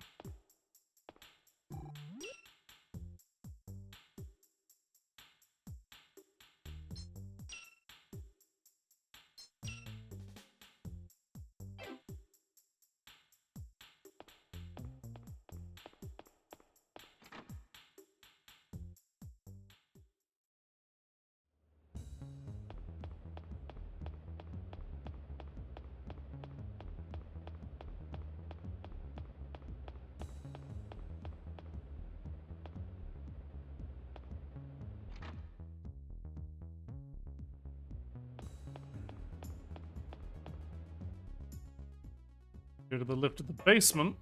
Go to the lift to the basement.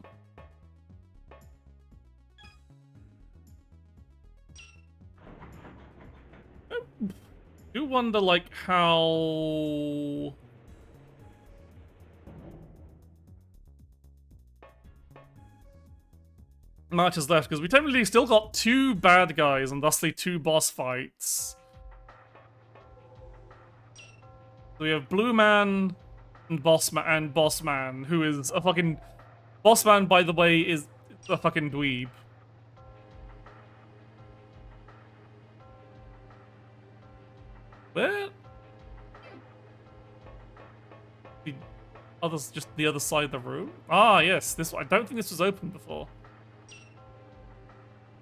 I do wonder, like, how... much is left, because we technically still got 2 bad guys and thusly 2 boss fights. So we have Blue Man and Boss Man, who is a fucking... Boss Man, by the way, is a fucking dweeb. Where? The others, just the other side of the room? Ah, yes, this one. I don't think this was open before.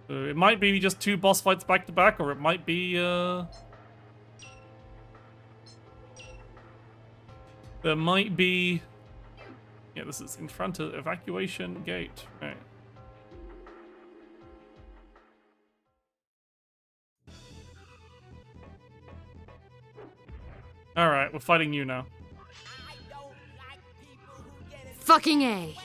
It might be just 2 boss fights back to back, or it might be, there might be... Yeah, this is in front of evacuation gate. Right. Alright, we're fighting you now. I don't like people who get in Fucking my A. way.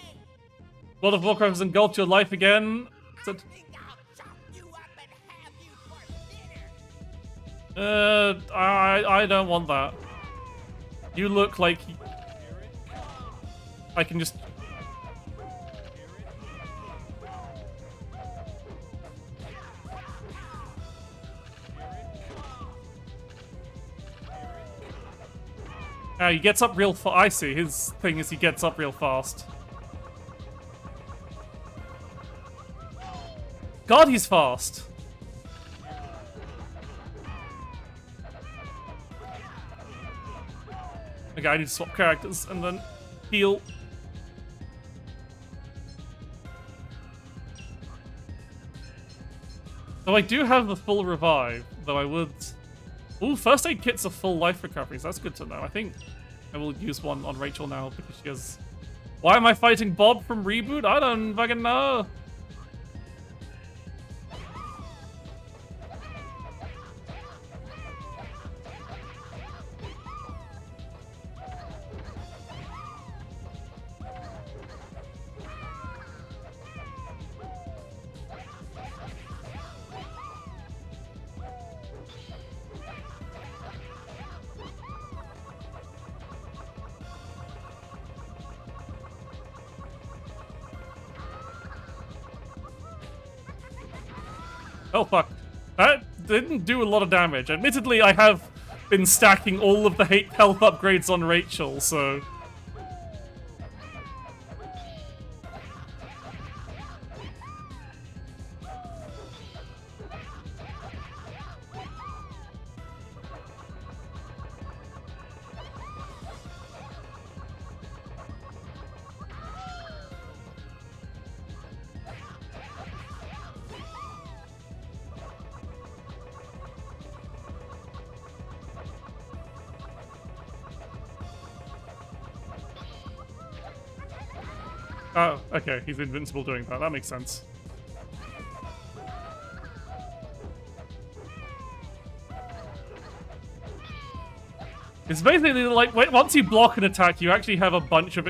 World of Warcraft has engulfed your life again. I think I'll chop you up and have you for dinner. I don't want that. You look like I can just. He gets up real fast. I see. His thing is he gets up real fast. God, he's fast. Okay, I need to swap characters and then heal. So I do have the full revive, though I would... Ooh, first aid kit's a full life recovery, so that's good to know. I think I will use one on Rachel now because she has... Why am I fighting Bob from Reboot? I don't fucking know. Oh fuck. That didn't do a lot of damage. Admittedly, I have been stacking all of the health upgrades on Rachel, so... Oh, okay, he's invincible doing that. That makes sense. It's basically like, once you block an attack, you actually have a bunch of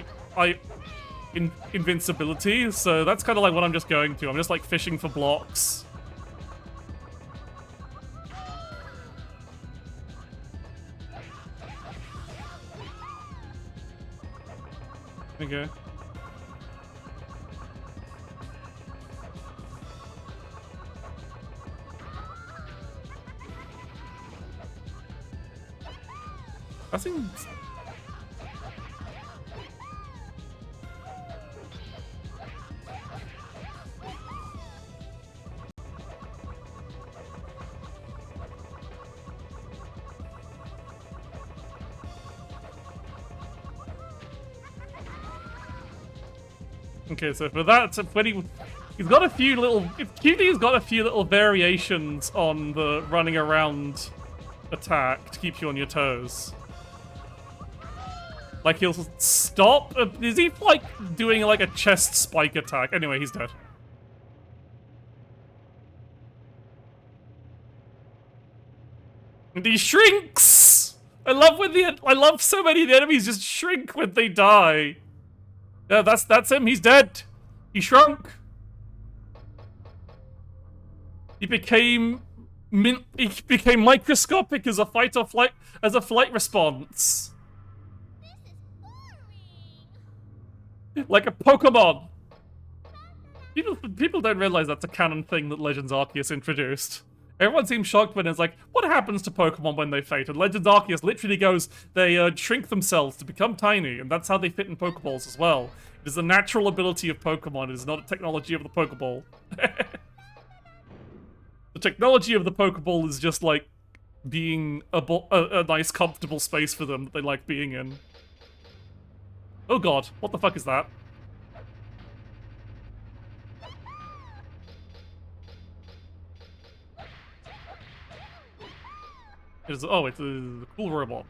invincibility, so that's kind of like what I'm just going to. I'm just like fishing for blocks. Okay. That seems... Okay, so for that, when he's got a few little... Cutie's got a few little variations on the running around attack to keep you on your toes. Like, he'll stop... Is he, like, doing, like, a chest spike attack? Anyway, he's dead. And he shrinks! I love so many of the enemies just shrink when they die. Yeah, that's him. He's dead. He shrunk. He became... He became microscopic as a flight response. Like a Pokemon. People don't realize that's a canon thing that Legends Arceus introduced. Everyone seems shocked when it's like, what happens to Pokemon when they fade? And Legends Arceus literally goes, they shrink themselves to become tiny, and that's how they fit in Pokeballs as well. It is a natural ability of Pokemon, it is not a technology of the Pokeball. The technology of the Pokeball is just like being a nice, comfortable space for them that they like being in. Oh god, what the fuck is that? It's a cool robot.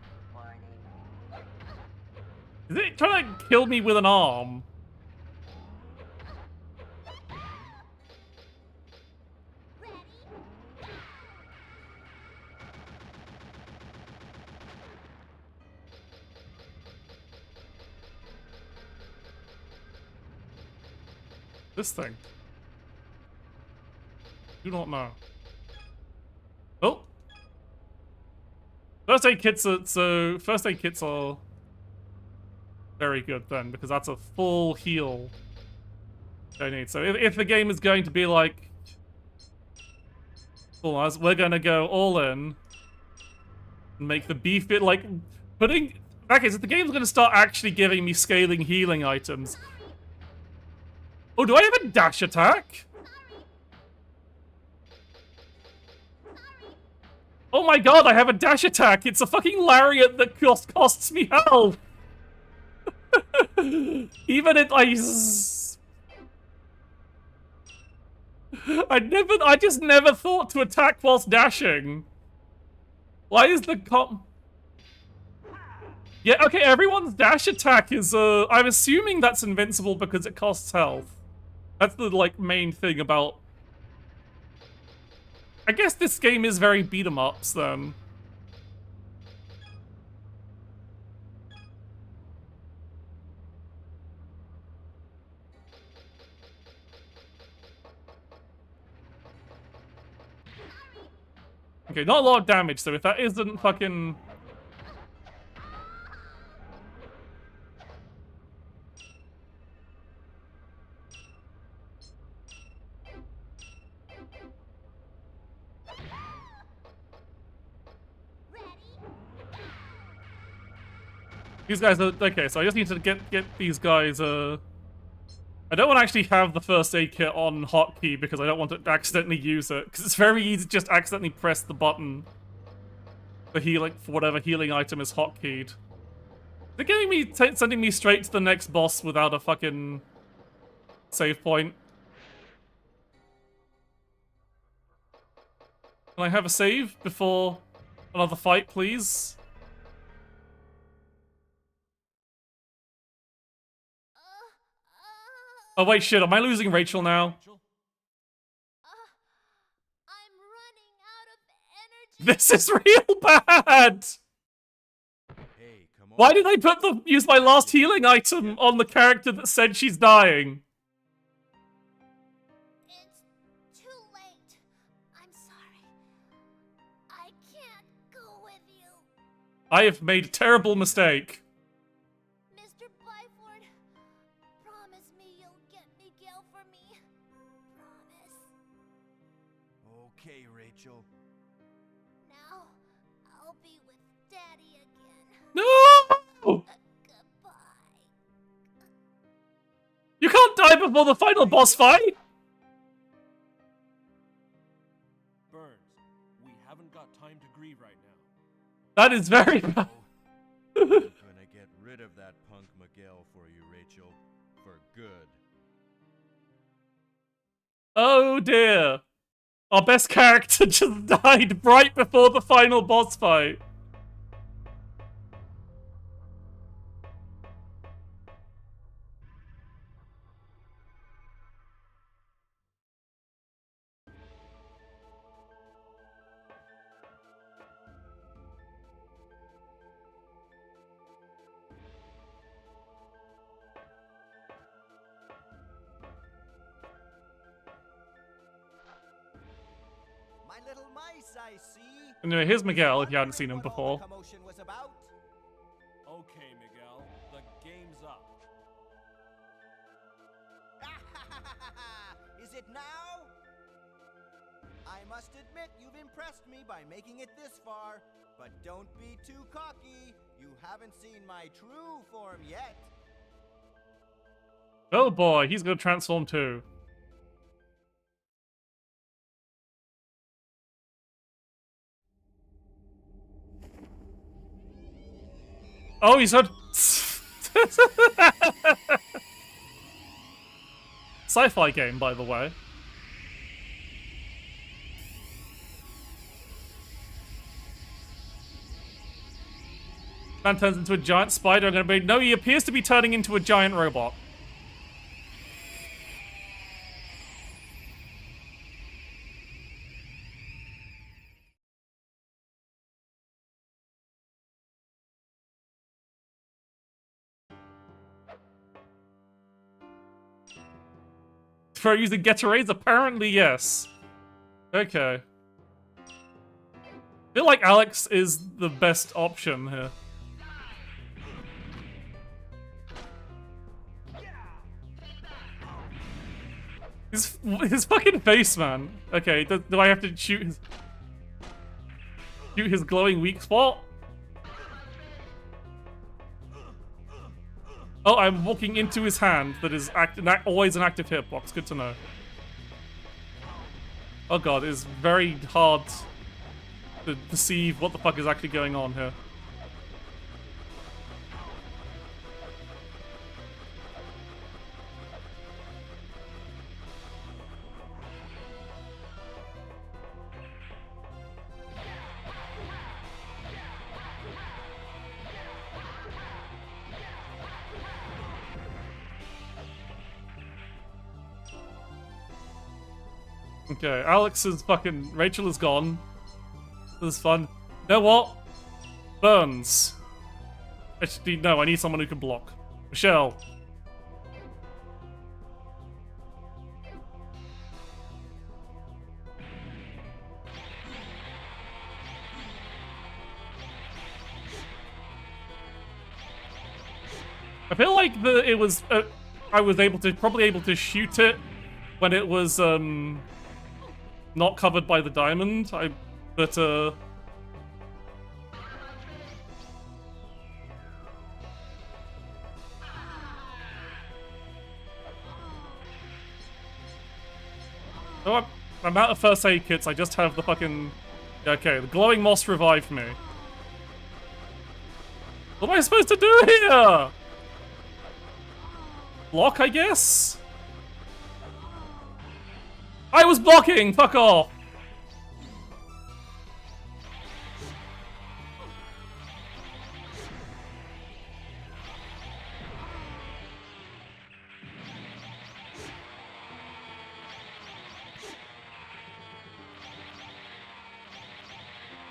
Is it trying to kill me with an arm? This thing. Do not know. Oh. First aid kits are Very good then, because that's a full heal I need. So if the game is going to be like, well, we're gonna go all in and make the beef it like putting. In that case, if the game's gonna start actually giving me scaling healing items. Oh, do I have a dash attack? Oh my god, I have a dash attack! It's a fucking lariat that costs me health! Even it, I just never thought to attack whilst dashing. Why is the Yeah, okay, everyone's dash attack is, I'm assuming that's invincible because it costs health. That's the, like, main thing about... I guess this game is very beat-em-ups, then. Okay, not a lot of damage, so if that isn't fucking... These guys are... Okay, so I just need to get these guys, I don't want to actually have the first aid kit on hotkey because I don't want to accidentally use it. Because it's very easy to just accidentally press the button for healing, for whatever healing item is hotkeyed. They're getting me, sending me straight to the next boss without a fucking save point. Can I have a save before another fight, please? Oh wait, shit, am I losing Rachel now? I'm running out of energy. This is real bad! Hey, come on. Why did I use my last healing item on the character that said she's dying? It's too late. I'm sorry. I can't go with you. I have made a terrible mistake. Mr. Byford, promise me you'll get Miguel for me. Promise. Okay, Rachel. Now, I'll be with Daddy again. No! Goodbye. You can't die before the final boss fight! Burns, we haven't got time to grieve right now. That is very bad. I'm gonna get rid of that punk Miguel for you, Rachel. For good. Oh dear. Our best character just died right before the final boss fight. My little mice, I see. Anyway, here's Miguel if you hadn't seen him What all before. the commotion was about. Okay, Miguel, the game's up. Is it now? I must admit you've impressed me by making it this far, but don't be too cocky. You haven't seen my true form yet. Oh boy, he's gonna transform too. Oh, he's had... Sci-fi game, by the way. Man turns into a giant spider. I'm gonna be... No, he appears to be turning into a giant robot. For using T.R.A.G? Apparently, yes. Okay. I feel like Alex is the best option here. His fucking face, man. Okay, do I have to shoot his glowing weak spot? Oh, I'm walking into his hand that is always an active hitbox. Good to know. Oh god, it is very hard to perceive what the fuck is actually going on here. Okay, Alex is fucking... Rachel is gone. This is fun. You know what? Burns. Actually, no, I need someone who can block. Michelle. I feel like it was... I was probably able to shoot it when it was, not covered by the diamond. Oh, I'm out of first aid kits, I just have the fucking... Okay, the glowing moss revived me. What am I supposed to do here? Block, I guess? I was blocking! Fuck off!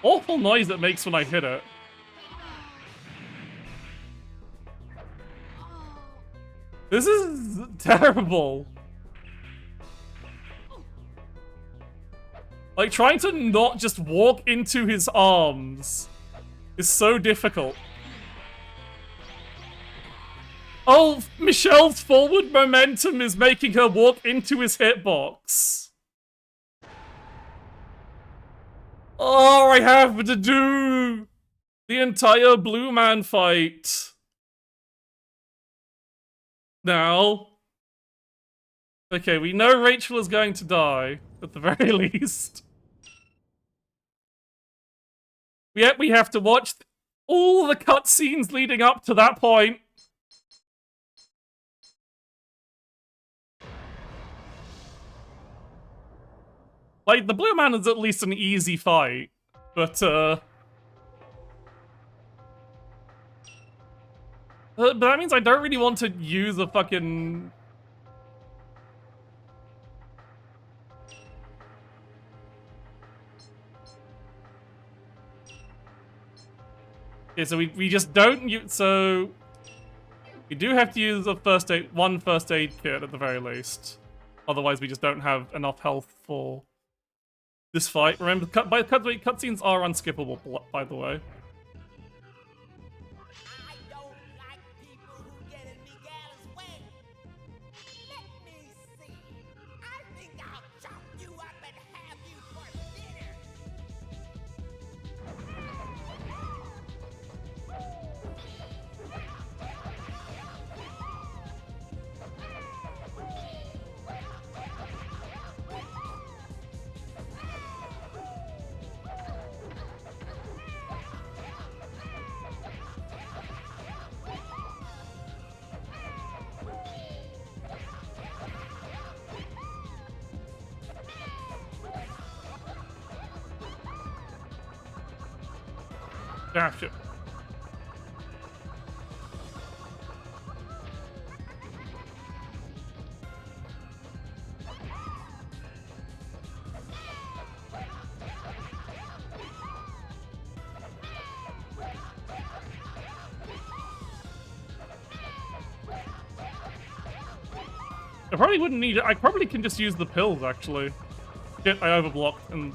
Awful noise it makes when I hit it. This is terrible. Like, trying to not just walk into his arms is so difficult. Oh, Michelle's forward momentum is making her walk into his hitbox. Oh, I have to do the entire Blue Man fight now. Okay, we know Rachel is going to die, at the very least. Yet we have to watch all the cutscenes leading up to that point. Like, the Blue Man is at least an easy fight, but that means I don't really want to use a fucking... Okay, so we just don't use... So... We do have to use one first aid kit at the very least. Otherwise we just don't have enough health for this fight. Remember, cutscenes are unskippable, by the way. I don't like people who get in Miguel's way. Let me see. I think I'll chop you up and have you for dinner. Ah, shit. I probably wouldn't need it. I probably can just use the pills, actually. Shit, I overblocked and...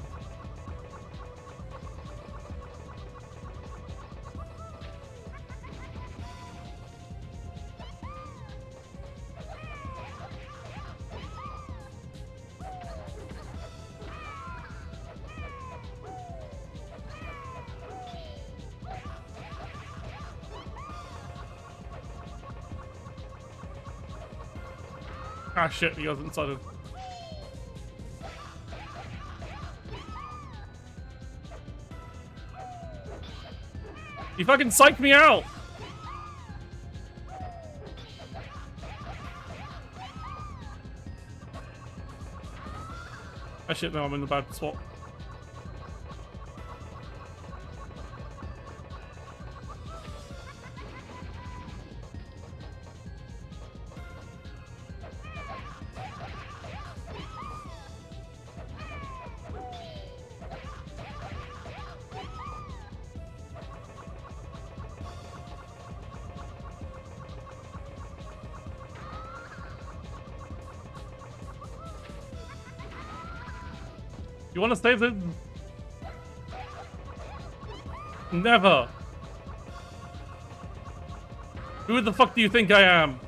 Ah shit, he goes inside of. He fucking psyched me out! Ah shit, no, I'm in the bad spot. You wanna save the... Never! Who the fuck do you think I am?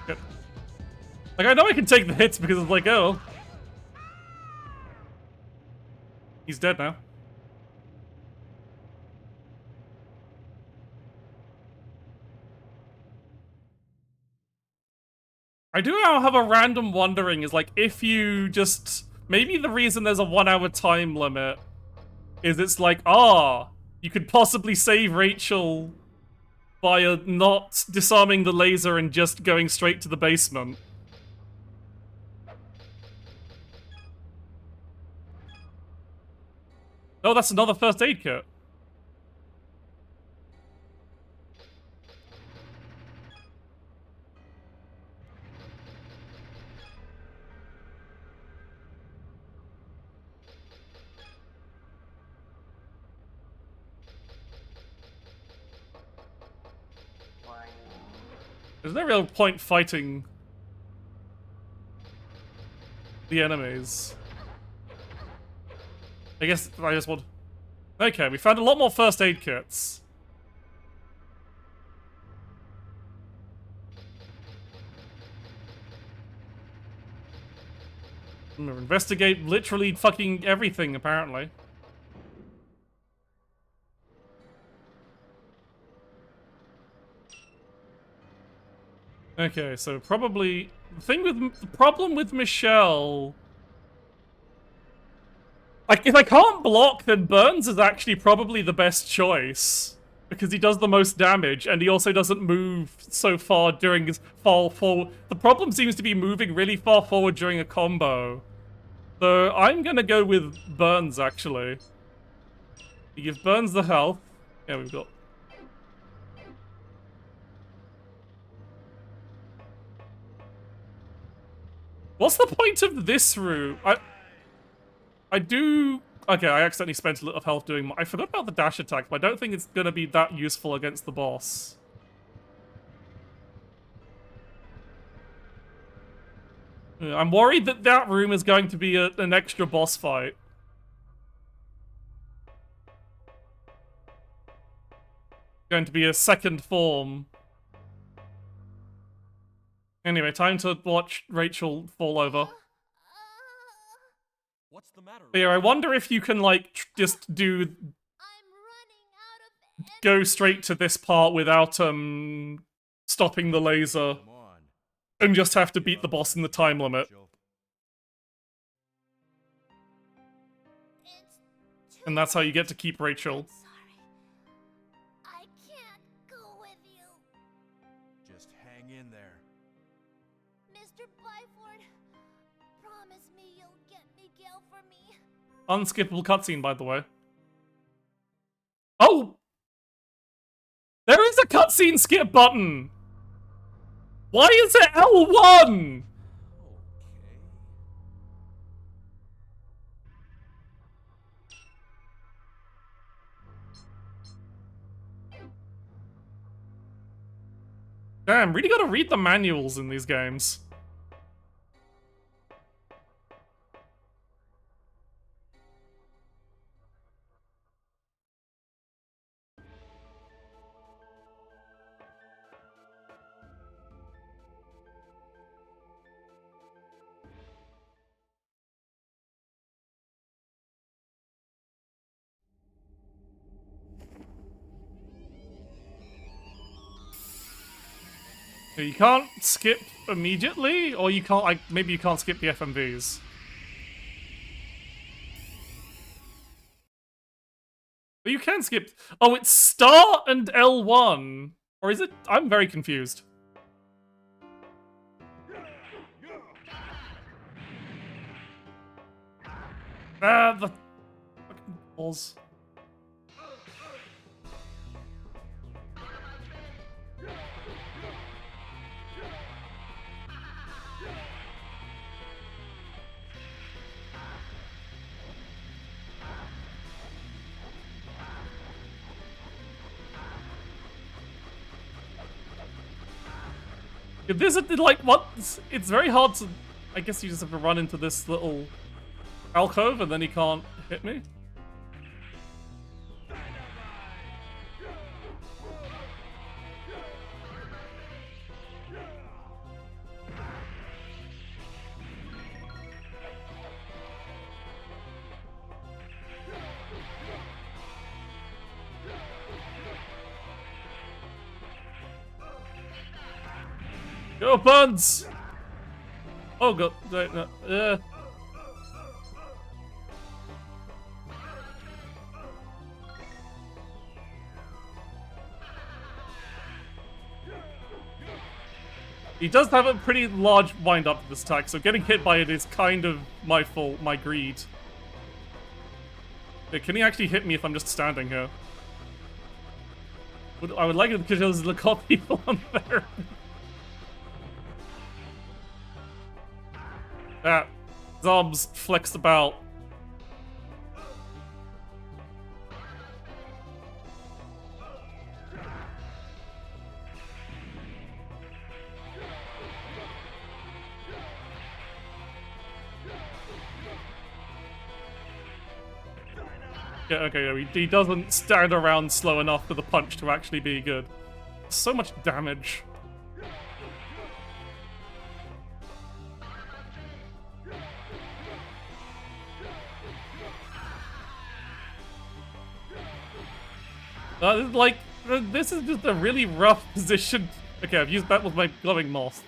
Yep. Like, I know I can take the hits because it's like, oh. He's dead now. I do now have a random wondering is like, if you just... Maybe the reason there's a 1 hour time limit is it's like, you could possibly save Rachel by not disarming the laser and just going straight to the basement. Oh, that's another first aid kit. There's no real point fighting the enemies. I guess I just want... Okay, we found a lot more first aid kits. Investigate literally fucking everything, apparently. Okay, so probably... The problem with Michelle... Like, if I can't block, then Burns is actually probably the best choice. Because he does the most damage, and he also doesn't move so far during his fall forward. The problem seems to be moving really far forward during a combo. So I'm gonna go with Burns, actually. You give Burns the health. Yeah, we've got... What's the point of this route? I do... Okay, I accidentally spent a little of health doing... I forgot about the dash attack, but I don't think it's gonna be that useful against the boss. Yeah, I'm worried that that room is going to be an extra boss fight. Going to be a second form. Anyway, time to watch Rachel fall over. What's the matter? But yeah, I wonder if you can, like, just do... I'm running out of Go straight to this part without, stopping the laser. Come on. And just have to beat the boss in the time limit. Rachel. It's And that's how you get to keep Rachel. sorry. I can't go with you. Just hang in there. Mr. Byford, promise me you'll get Miguel for me. Unskippable cutscene, by the way. Oh! There is a cutscene skip button! Why is it L1? Okay. Damn, really gotta read the manuals in these games. You can't skip immediately, or you can't, like, maybe you can't skip the FMVs. But you can skip. Oh, it's start and L1. Or is it? I'm very confused. Ah, the fucking balls. If this is like what? It's very hard to. I guess you just have to run into this little alcove and then he can't hit me. Go, Buns! Oh god, no. He does have a pretty large wind-up to this attack, so getting hit by it is kind of my fault, my greed. Yeah, can he actually hit me if I'm just standing here? I would like it because there's the cop people on there. That Zobs flexed about. Yeah, okay, yeah, he doesn't stand around slow enough for the punch to actually be good. So much damage. Like, this is just a really rough position. Okay, I've used that with my glowing moth.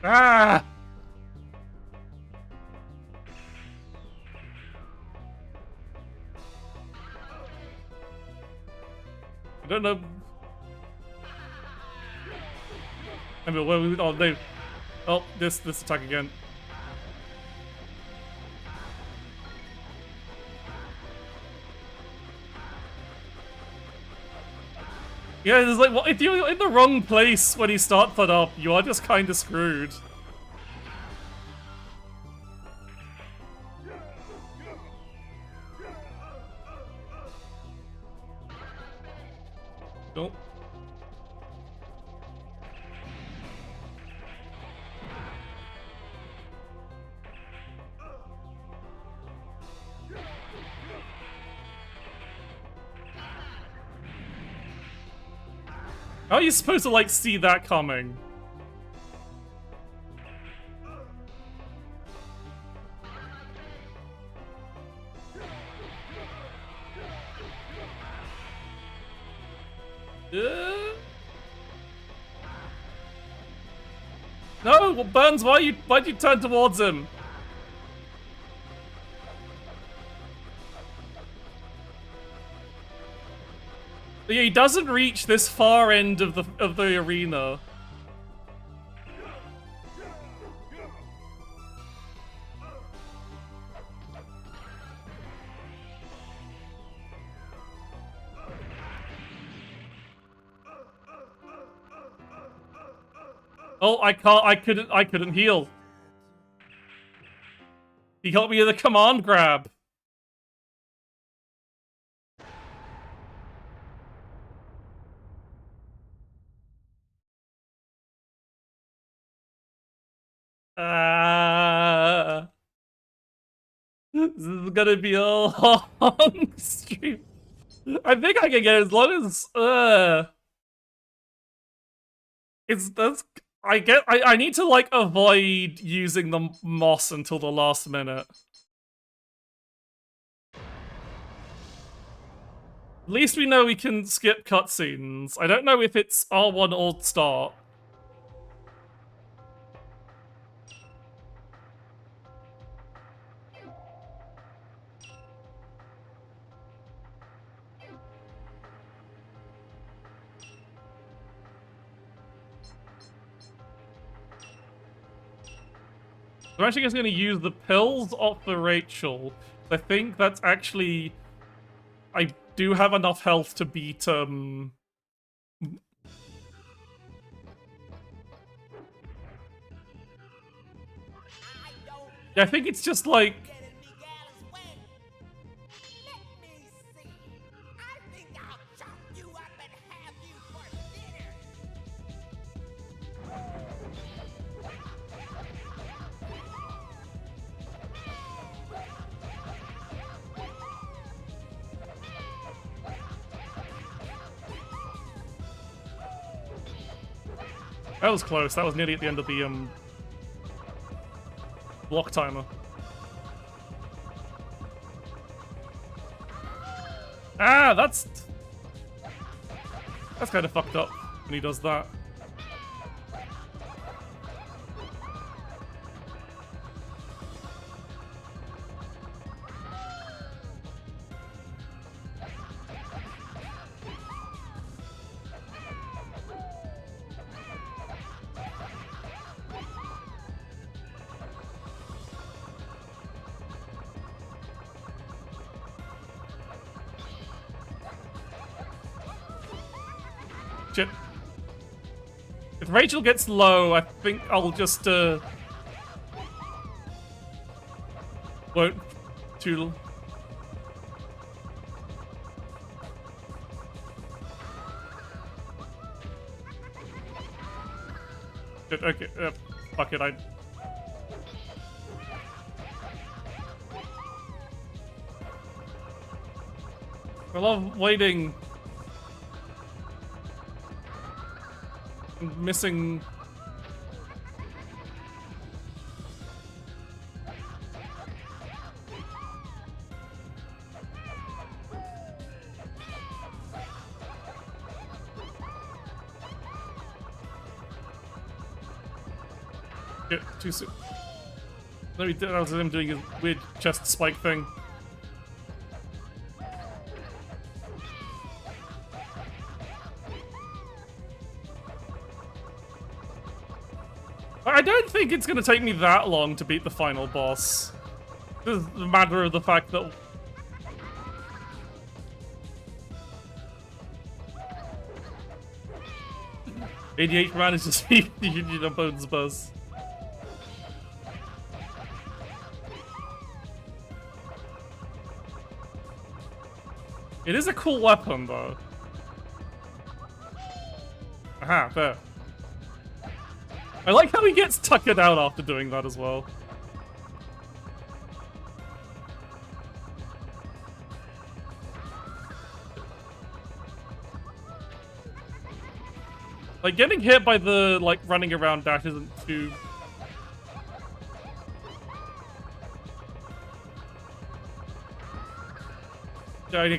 Ah! I don't know. I mean, oh, this attack again. Yeah, it's like, well, if you're in the wrong place when you start that up, you are just kind of screwed. Don't. How are you supposed to, like, see that coming? No, well, Burns, why'd you turn towards him? Yeah, he doesn't reach this far end of the arena. Oh, I couldn't heal. He got me with a command grab. Ah, this is gonna be a long stream. I think I can get as long as it's that's I need to like avoid using the moss until the last minute. At least we know we can skip cutscenes. I don't know if it's R1 or start. I'm actually just going to use the pills off the Rachel. I think that's actually... I do have enough health to beat, I don't yeah, I think it's just like... get in Miguel's way. Let me see. I think I'll chop you up and have you for dinner. That was close. That was nearly at the end of the, block timer. Ah, that's kind of fucked up when he does that. Shit. If Rachel gets low, I think I'll just, won't too... Shit, okay, fuck it, I love waiting. I'm missing... Shit, too soon. No, that was him doing his weird chest spike thing. I don't think it's gonna take me that long to beat the final boss. It's a matter of the fact that... ADH manages to beat the Union of Bones Buzz. It is a cool weapon, though. Aha, there. I like how he gets tuckered out after doing that as well. Like, getting hit by the, like, running around dash isn't too... You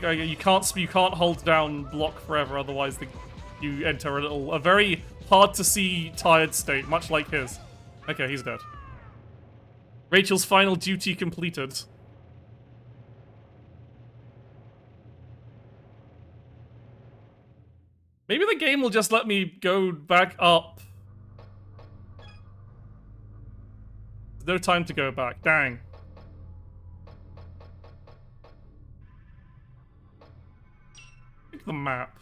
can't hold down block forever, otherwise you enter a very hard to see tired state, much like his. Okay, he's dead. Rachel's final duty completed. Maybe the game will just let me go back up. There's no time to go back. Dang. Pick the map.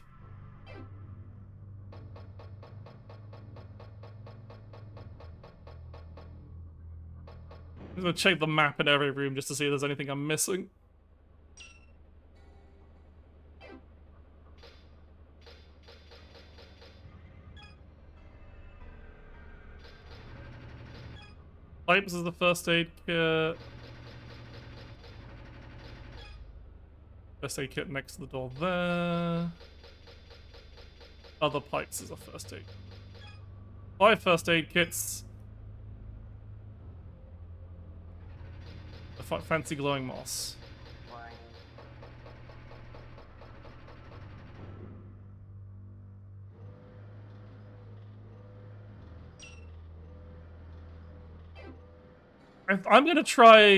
I'm gonna check the map in every room just to see if there's anything I'm missing. Pipes is the first aid kit. First aid kit next to the door there. Other pipes is a first aid. 5 first aid kits. A fancy glowing moss. I'm gonna try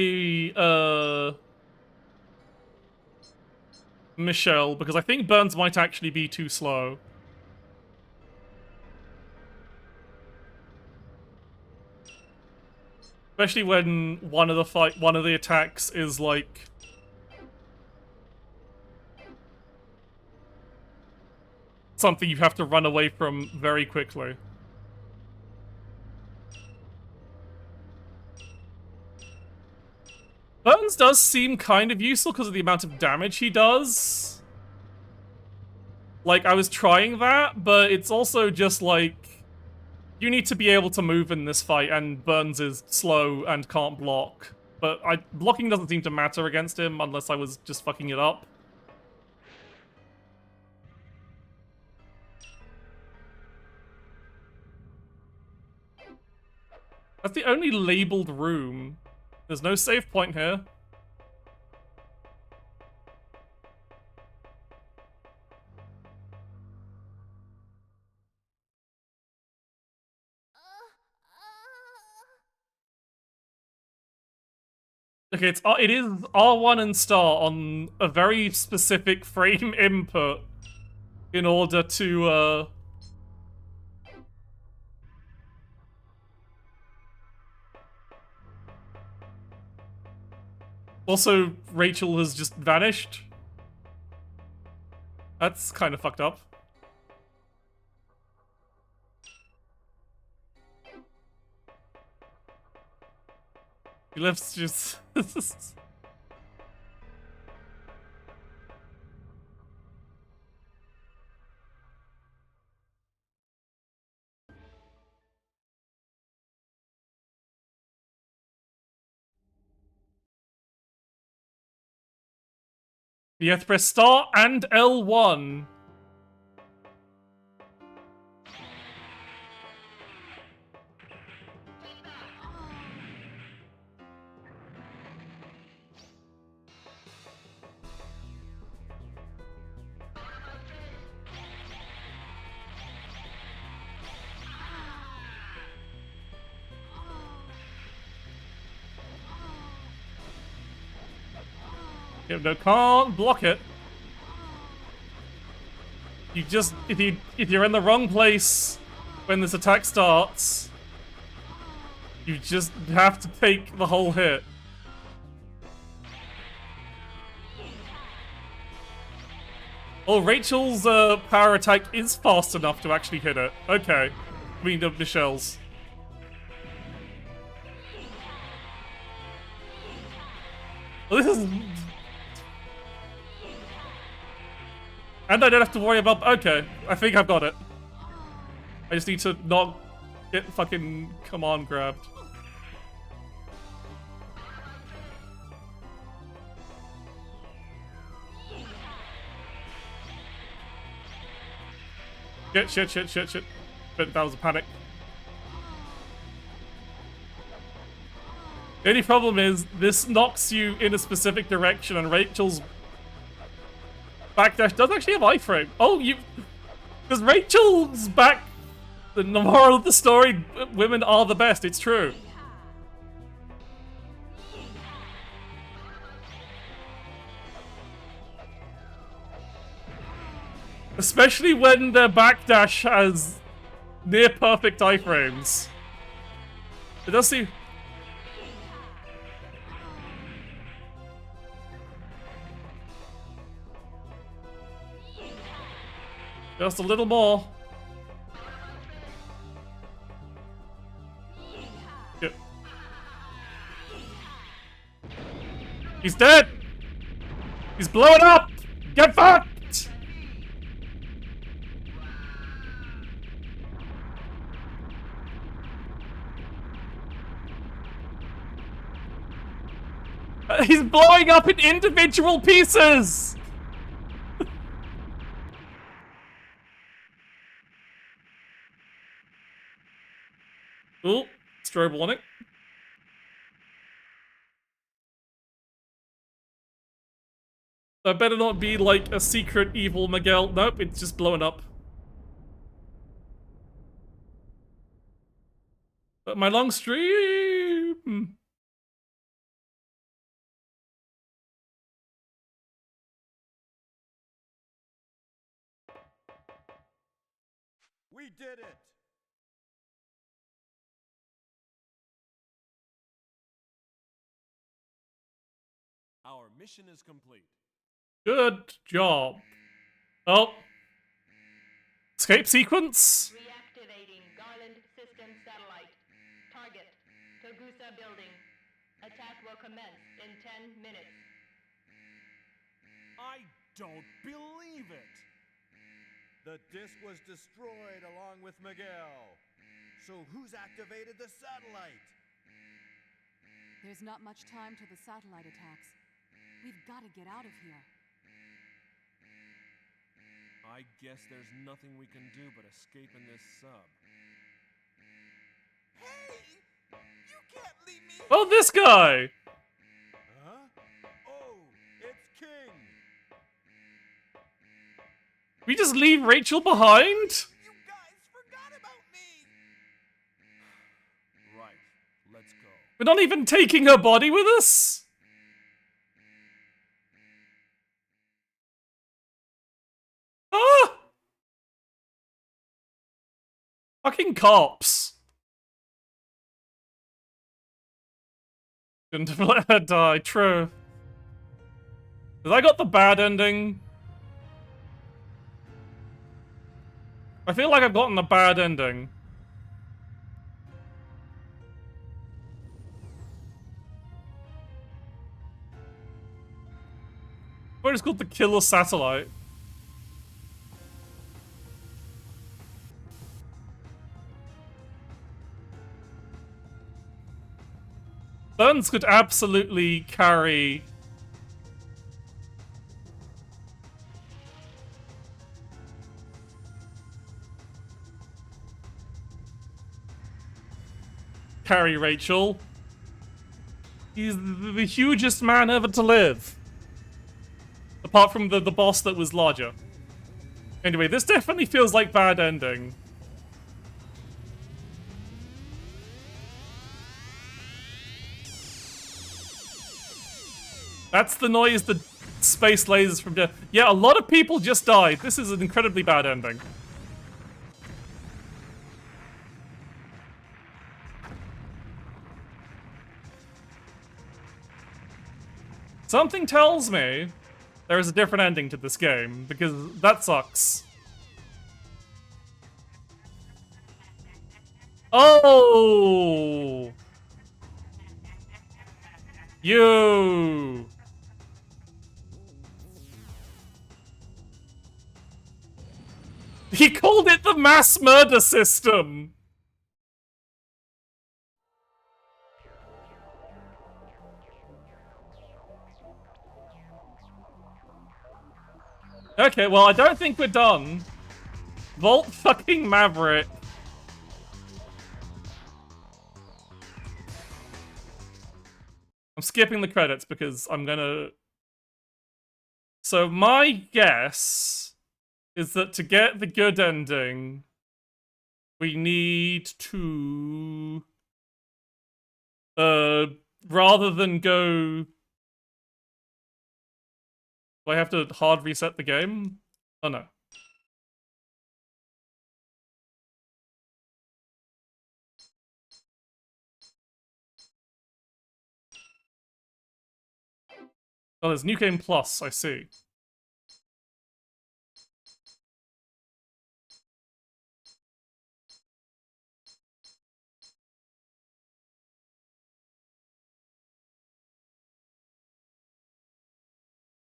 Michelle, because I think Burns might actually be too slow. Especially when one of the attacks is like something you have to run away from very quickly. Burns does seem kind of useful because of the amount of damage he does. Like, I was trying that, but it's also just like, you need to be able to move in this fight, and Burns is slow and can't block. But blocking doesn't seem to matter against him unless I was just fucking it up. That's the only labeled room. There's no save point here. Okay, it is R1 and star on a very specific frame input in order to Also, Rachel has just vanished. That's kind of fucked up. He left just... You have to press star and L1. Yeah, no, can't block it. You just, if you're in the wrong place when this attack starts, you just have to take the whole hit. Oh, Rachel's power attack is fast enough to actually hit it. Okay. I mean, Michelle's. Well, this is... And I don't have to worry about... Okay, I think I've got it. I just need to not get fucking command grabbed. Shit. But that was a panic. The only problem is, this knocks you in a specific direction, and Rachel's backdash does actually have iframe. Oh, because Rachel's back... The moral of the story, women are the best, it's true. Especially when their backdash has near perfect iframes. It does seem... Just a little more. Yep. He's dead! He's blowing up! Get fucked! He's blowing up in individual pieces! Oh, strobe warning. That better not be like a secret evil Miguel. Nope, it's just blowing up. But my long stream. We did it! Our mission is complete. Good job. Oh. Escape sequence? Reactivating Garland System Satellite. Target, Togusa Building. Attack will commence in 10 minutes. I don't believe it! The disc was destroyed along with Miguel. So who's activated the satellite? There's not much time till the satellite attacks. We've got to get out of here. I guess there's nothing we can do but escape in this sub. Hey! You can't leave me. Oh, this guy! Huh? Oh, it's King! We just leave Rachel behind? You guys forgot about me. Right, let's go. We're not even taking her body with us? Ah! Fucking cops. Didn't let her die, true. Did I got the bad ending? I feel like I've gotten the bad ending. What is called the killer satellite? Burns could absolutely carry. Carry Rachel. He's the hugest man ever to live. Apart from the boss that was larger. Anyway, this definitely feels like bad ending. That's the noise the space lasers from death. Yeah, a lot of people just died. This is an incredibly bad ending. Something tells me there is a different ending to this game, because that sucks. Oh! You! He called it the mass murder system! Okay, well, I don't think we're done. Volt fucking Maverick. I'm skipping the credits because I'm gonna... So my guess is that to get the good ending, we need to... rather than go... Do I have to hard reset the game? Oh no. Oh, there's New Game Plus, I see.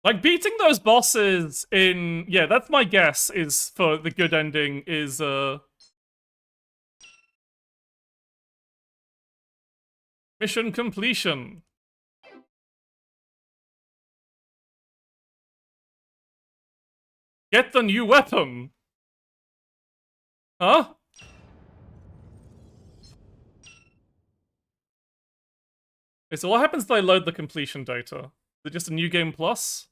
Like, beating those bosses in... Yeah, that's my guess, is for the good ending, is, mission completion. Get the new weapon! Huh? Okay, so what happens if I load the completion data? Is it just a new game plus?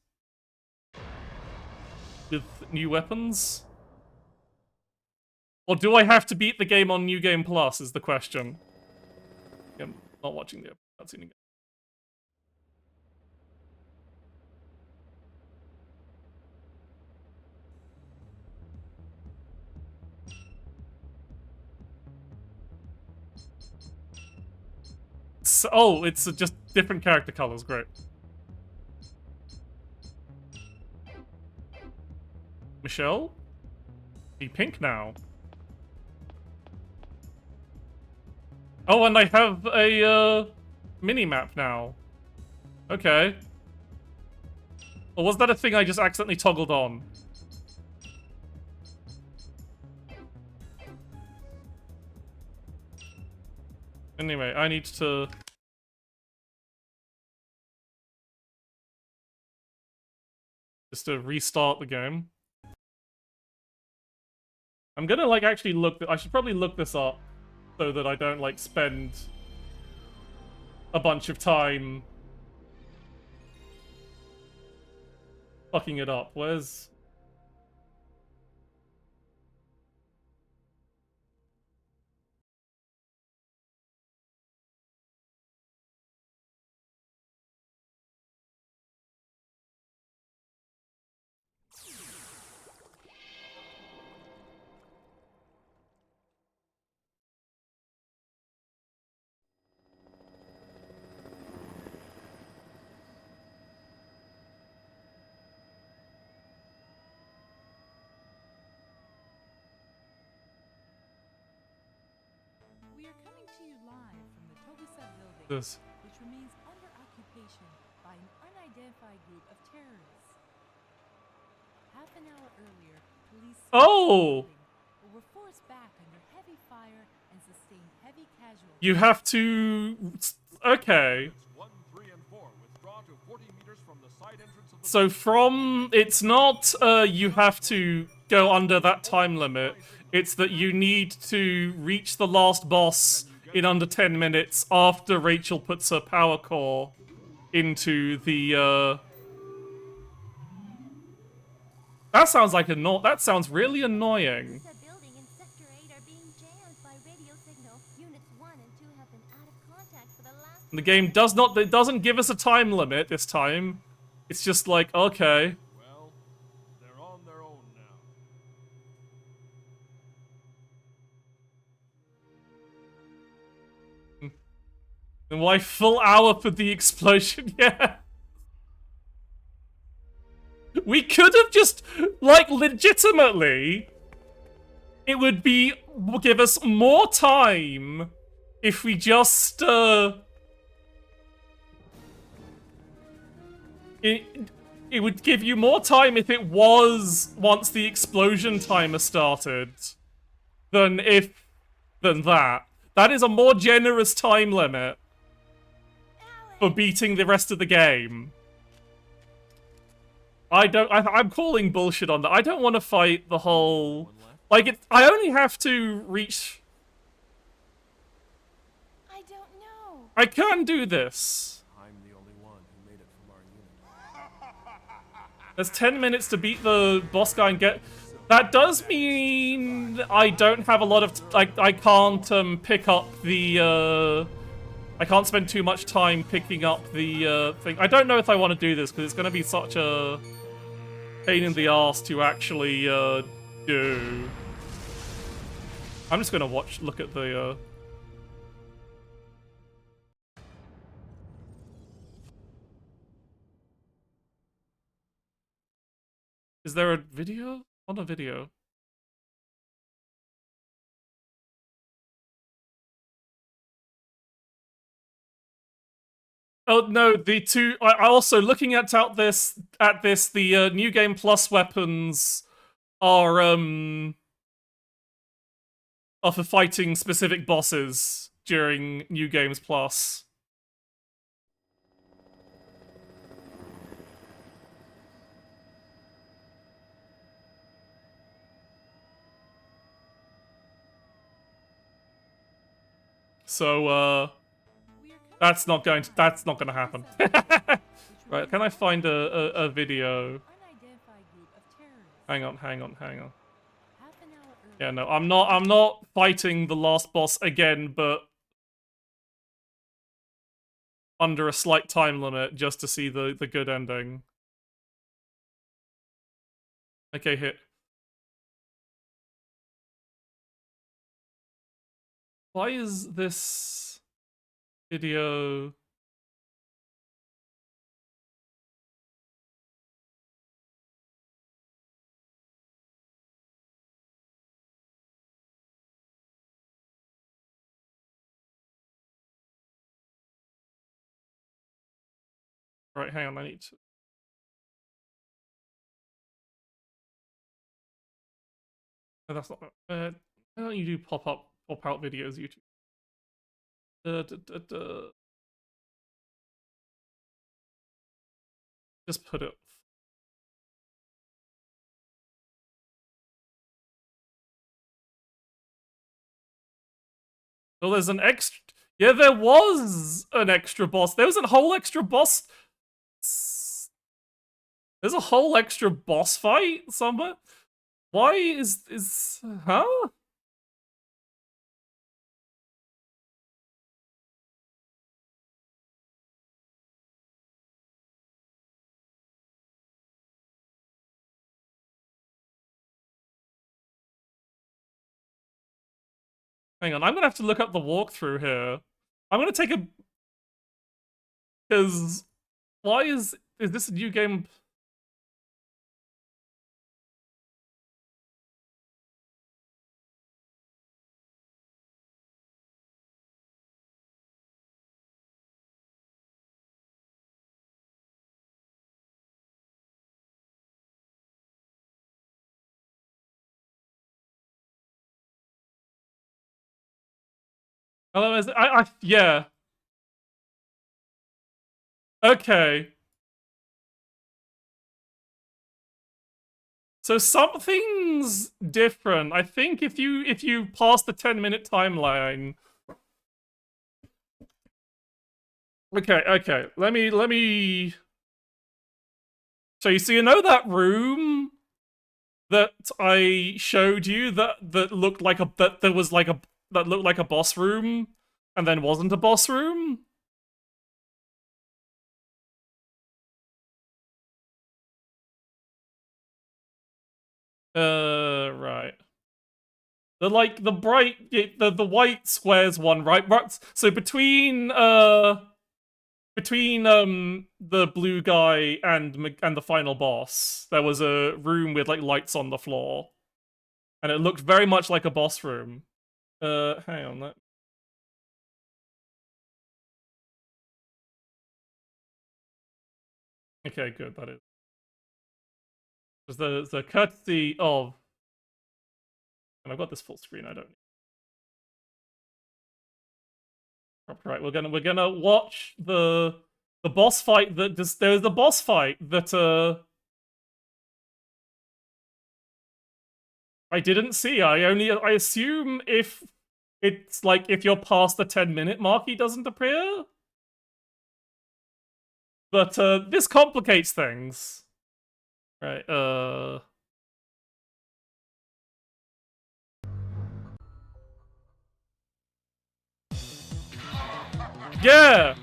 With new weapons? Or do I have to beat the game on New Game Plus is the question. I'm not watching the cutscene again. Oh, it's just different character colors. Great. Michelle? Be pink now. Oh, and I have a mini-map now. Okay. Or was that a thing I just accidentally toggled on? Anyway, I need to... just to restart the game. I'm gonna, like, actually look... I should probably look this up so that I don't, like, spend a bunch of time fucking it up. Where's... We are coming to you live from the Togusa building, this? which remains under occupation by an unidentified group of terrorists. Half an hour earlier, police Oh! but were forced back under heavy fire and sustained heavy casualties. You have to... Okay. Units 1, 3, and 4 withdraw to 40 meters from the side entrance of the So from... It's not, you have to go under that time limit. It's that you need to reach the last boss in under 10 minutes after Rachel puts her power core into the, That sounds like that sounds really annoying. The building in Sector 8 are being jammed by radio signal. Units 1 and 2 have been out of contact for the last... The game it doesn't give us a time limit this time. It's just like, okay. Well, they're on their own now. And why full hour for the explosion? Yeah. We could have just, like, legitimately, it would give us more time if we just, it would give you more time if it was once the explosion timer started than that. That is a more generous time limit for beating the rest of the game. I'm calling bullshit on that. I don't want to fight the whole... Like, I only have to reach... I don't know. I can do this. I'm the only one who made it from our unit. There's 10 minutes to beat the boss guy and get... That does mean I don't have a lot of... I can't pick up the... I can't spend too much time picking up the thing. I don't know if I want to do this, because it's going to be such a pain in the ass to actually do. I'm just going to look at the... Is there a video? On a video. Oh no, the two. I also looking at this. The New Game Plus weapons are for fighting specific bosses during New Games Plus. So, We are that's not gonna happen. Right, can I find a video? unidentified group of terrorists. Hang on. Half an hour earlier. Yeah, no, I'm not fighting the last boss again, but under a slight time limit just to see the good ending. Okay, hit. Why is this video... Right, hang on, I need to... No, that's not... why don't you do pop-out videos, YouTube? Just put it... Well, there's an extra... Yeah, there was an extra boss. There was a whole extra boss... There's a whole extra boss fight somewhere? Why is... Huh? Hang on, I'm gonna have to look up the walkthrough here. I'm gonna take a... Because... Why is this a new game? Otherwise, yeah. Okay. So something's different. I think if you pass the 10-minute timeline. Okay. Let me. So you know that room that I showed you that looked like a that looked like a boss room and then wasn't a boss room? Right. The bright, the white squares one, right? So between the blue guy and the final boss, there was a room with like lights on the floor, and it looked very much like a boss room. Hang on. Okay, good. That is. There's the courtesy of. And I've got this full screen. I don't need. Right, we're gonna watch the boss fight that there's the boss fight that I didn't see. I assume if it's like if you're past the 10-minute mark he doesn't appear. But this complicates things. Right, yeah!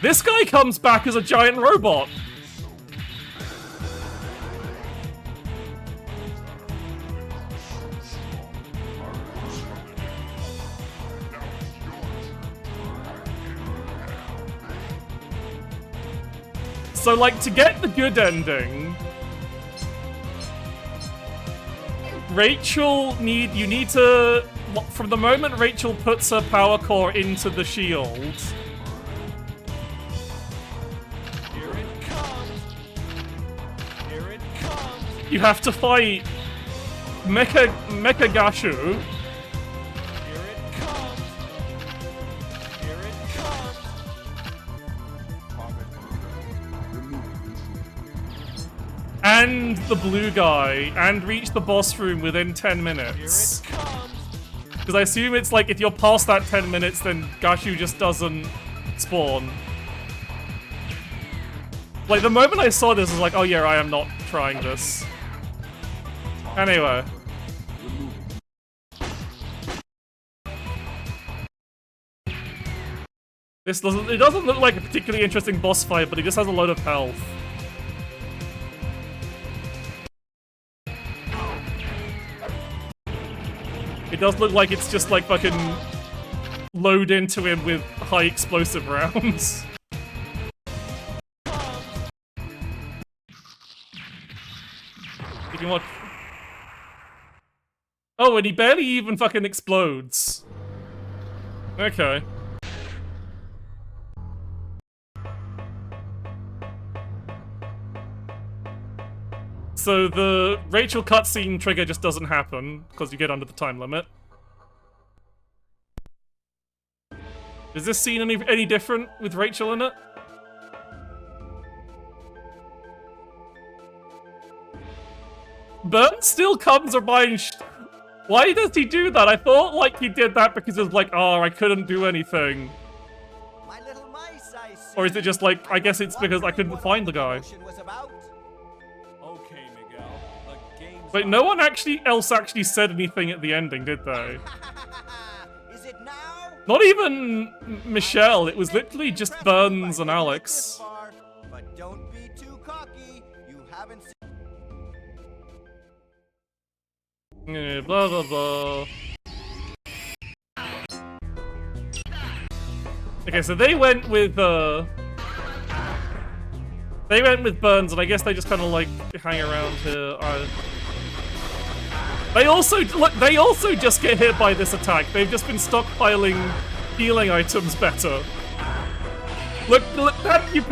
This guy comes back as a giant robot! So, like, to get the good ending... you need to... From the moment Rachel puts her power core into the shield... You have to fight Mecha Gashu. Here it comes. Here it comes. And the blue guy, and reach the boss room within 10 minutes. Here it comes. Because I assume it's like if you're past that 10 minutes, then Gashu just doesn't spawn. Like, the moment I saw this, I was like, oh yeah, I am not trying this. Anyway. It doesn't look like a particularly interesting boss fight, but it just has a load of health. It does look like it's just like fucking load into him with high explosive rounds. You can watch. Oh, and he barely even fucking explodes. Okay. So the Rachel cutscene trigger just doesn't happen because you get under the time limit. Is this scene any different with Rachel in it? Burn still comes or buying Why does he do that? I thought like he did that because it was like, oh, I couldn't do anything. My little mice, I see. Or is it just like, I guess it's because I couldn't find the guy. Was about. Okay, Miguel. The game's Wait, no one else actually said anything at the ending, did they? Is it now? Not even Michelle, it was literally just Burns and Alex. But don't be too cocky. You haven't seen. Yeah, blah blah blah. Okay, so they went with Burns, and I guess they just kind of like hang around here. They also just get hit by this attack. They've just been stockpiling healing items better. Look, that you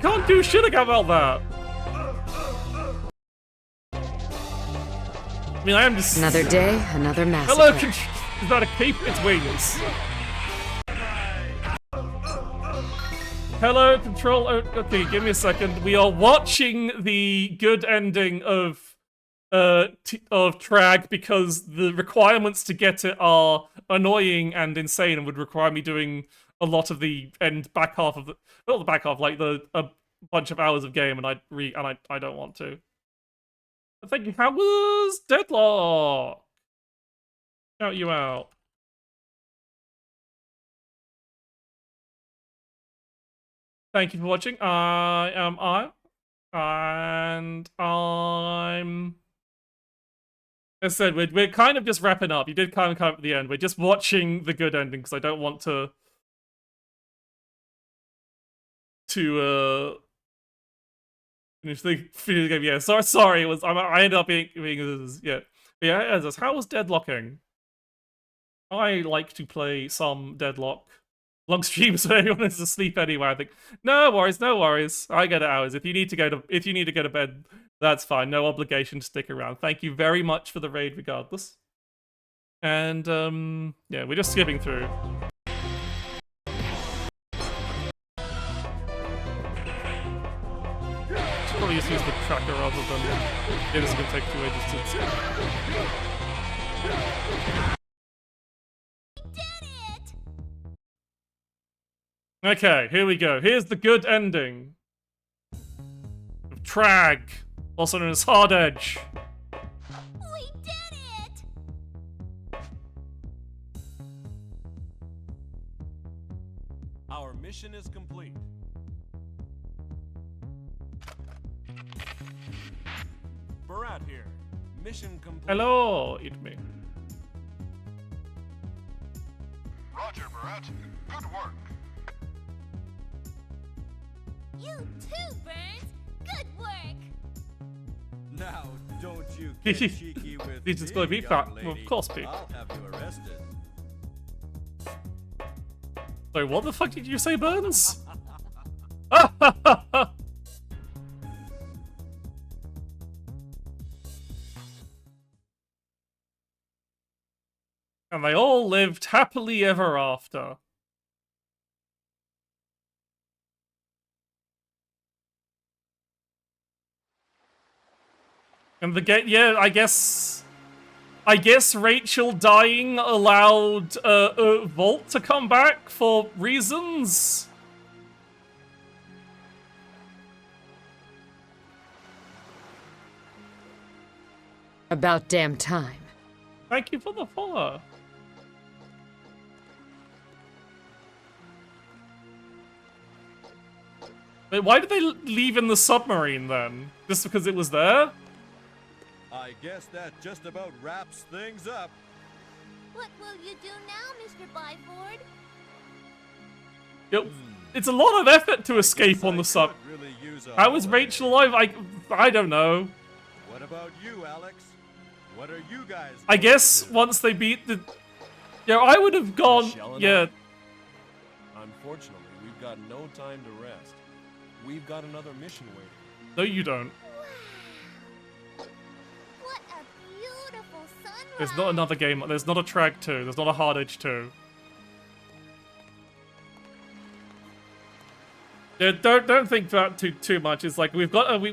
can't do shit about that. I mean, I am just Another day, another massacre. Hello, is that a cape? It's wings. Hello, Control. Oh, okay, give me a second. We are watching the good ending of T.R.A.G because the requirements to get it are annoying and insane and would require me doing a lot of the back half of not the back half, like a bunch of hours of game, and I don't want to. But thank you. How was Deadlock? Shout you out. Thank you for watching. I am and I'm. As I said, we're kind of just wrapping up. You did kind of come up at the end. We're just watching the good ending because I don't want to finish the game. Yeah, sorry. It was I ended up being yeah. But yeah, as how was Deadlocking? I like to play some Deadlock long streams so anyone is asleep anyway. I think no worries. I get hours. If you need to go to bed, that's fine. No obligation to stick around. Thank you very much for the raid regardless. And yeah, we're just skipping through. Should probably just use the tracker rather than it is gonna take 2 ages to skip. Okay, here we go. Here's the good ending of T.R.A.G, also known as Hard Edge. We did it! Our mission is complete. Barat here. Mission complete. Hello, it's me. Roger, Barat. Good work. You too, Burns! Good work! Now, don't you get cheeky with This is gonna be young fun. lady. Well, of course, Pete. I'll have you arrested. Sorry, what the fuck did you say, Burns? And they all lived happily ever after. And the game, yeah, I guess I guess Rachel dying allowed Volt to come back for reasons. About damn time. Thank you for the follow. Wait, why did they leave in the submarine then? Just because it was there? I guess that just about wraps things up. What will you do now, Mr. Byford? Yep. It's a lot of effort to escape on the sub. Really use a How was holiday. Rachel alive? I don't know. What about you, Alex? What are you guys? I going guess to do? once they beat the... Yeah, I would have gone... Michelle and Yeah, Unfortunately, we've got no time to rest. We've got another mission waiting. no you don't. What a beautiful sunrise! There's not another game. There's not a T.R.A.G 2. There's not a Hard Edge 2. Yeah, don't think that too much. It's like we've got we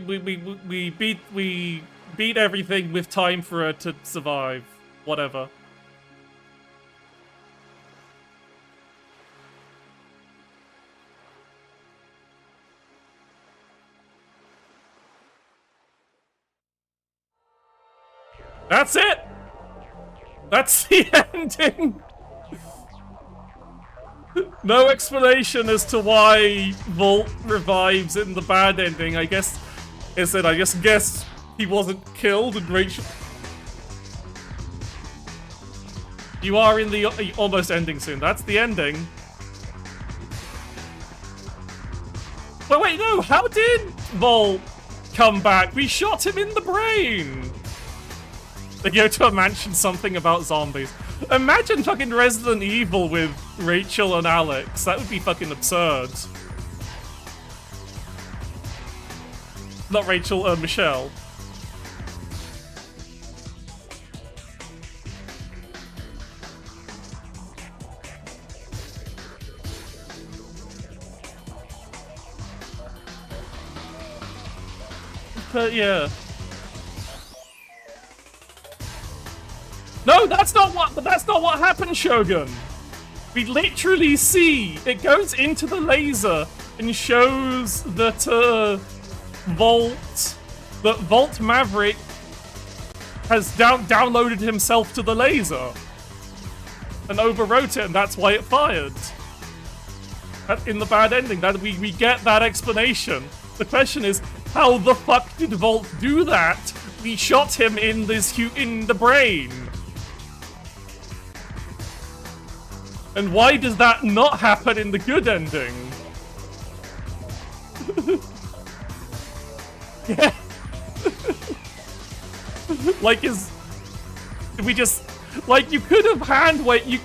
beat everything with time for her to survive. Whatever. That's it. That's the ending. No explanation as to why Volt revives in the bad ending. I guess guess he wasn't killed and Rachel. You are in the almost ending soon. That's the ending. But wait, no. How did Volt come back? We shot him in the brain. They go to a mansion, something about zombies. Imagine fucking Resident Evil with Rachel and Alex. That would be fucking absurd. Not Rachel, Michelle. But yeah. No, that's not what happened, Shogun. We literally see it goes into the laser and shows that Volt Maverick has downloaded himself to the laser and overwrote it, and that's why it fired. That, in the bad ending, that we get that explanation. The question is, how the fuck did Volt do that? We shot him in the brain. And why does that not happen in the good ending? Yeah. Like, did we just, like, you could have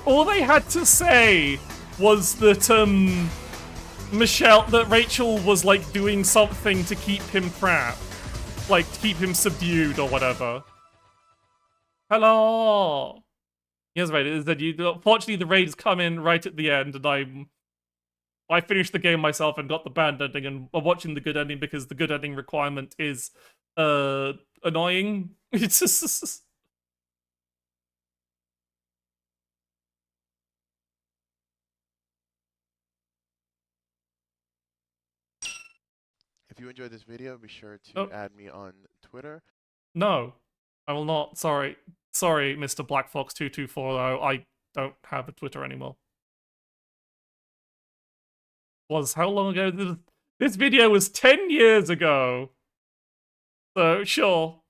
all they had to say was that, that Rachel was, like, doing something to keep him trapped. Like, to keep him subdued or whatever. Hello! Yes, right. Is that you? Fortunately, the raids come in right at the end, and I finished the game myself and got the bad ending, and I'm watching the good ending because the good ending requirement is annoying. It's just. If you enjoyed this video, be sure to Oh. add me on Twitter. No, I will not. Sorry, Mr. Black Fox 224. I don't have a Twitter anymore. How long ago? This video was 10 years ago. So sure.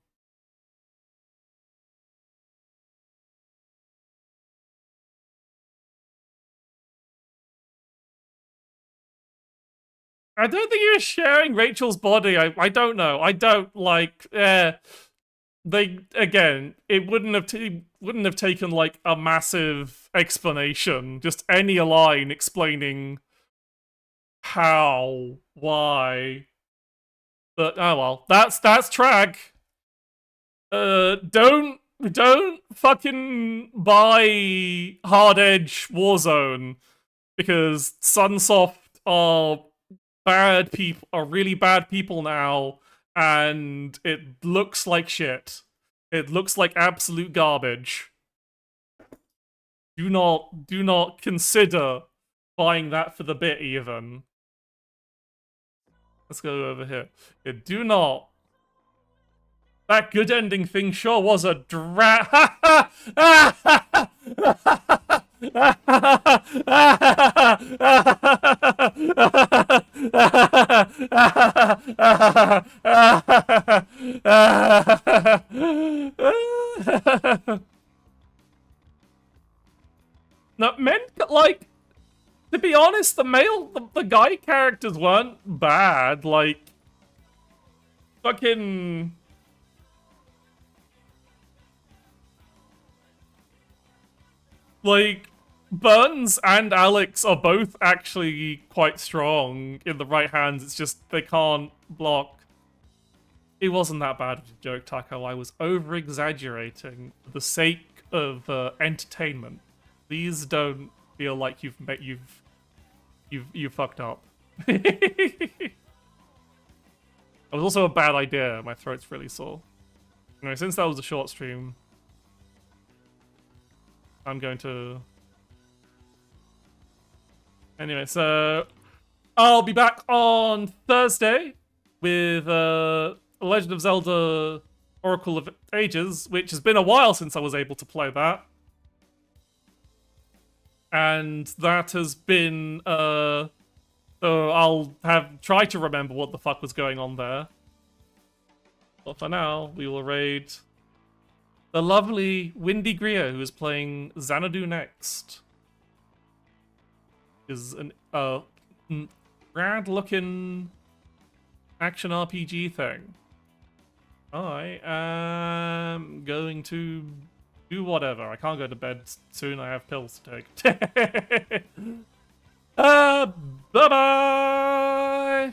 I don't think you're sharing Rachel's body. I don't know. I don't like. They again. It wouldn't have taken like a massive explanation. Just any line explaining how, why. But oh well. That's T.R.A.G. Don't fucking buy Hard Edge Warzone because Sunsoft are really bad people now, and it looks like shit. It looks like absolute garbage. Do not consider buying that for the bit even. Let's go over here. Yeah, do not. That good ending thing sure was a No, men, like, to be honest, the guy characters weren't bad. Like, fucking. Like, Burns and Alex are both actually quite strong in the right hands. It's just they can't block. It wasn't that bad of a joke, Taco. I was over-exaggerating for the sake of entertainment. Please don't feel like you've fucked up. It was also a bad idea. My throat's really sore. Anyway, since that was a short stream, I'm going to... Anyway, so I'll be back on Thursday with Legend of Zelda Oracle of Ages, which has been a while since I was able to play that. And that has been, so I'll try to remember what the fuck was going on there. But for now, we will raid the lovely Windy Greer, who is playing Xanadu next. Is an rad looking action RPG thing. I am going to do whatever. I can't go to bed soon. I have pills to take. Bye bye.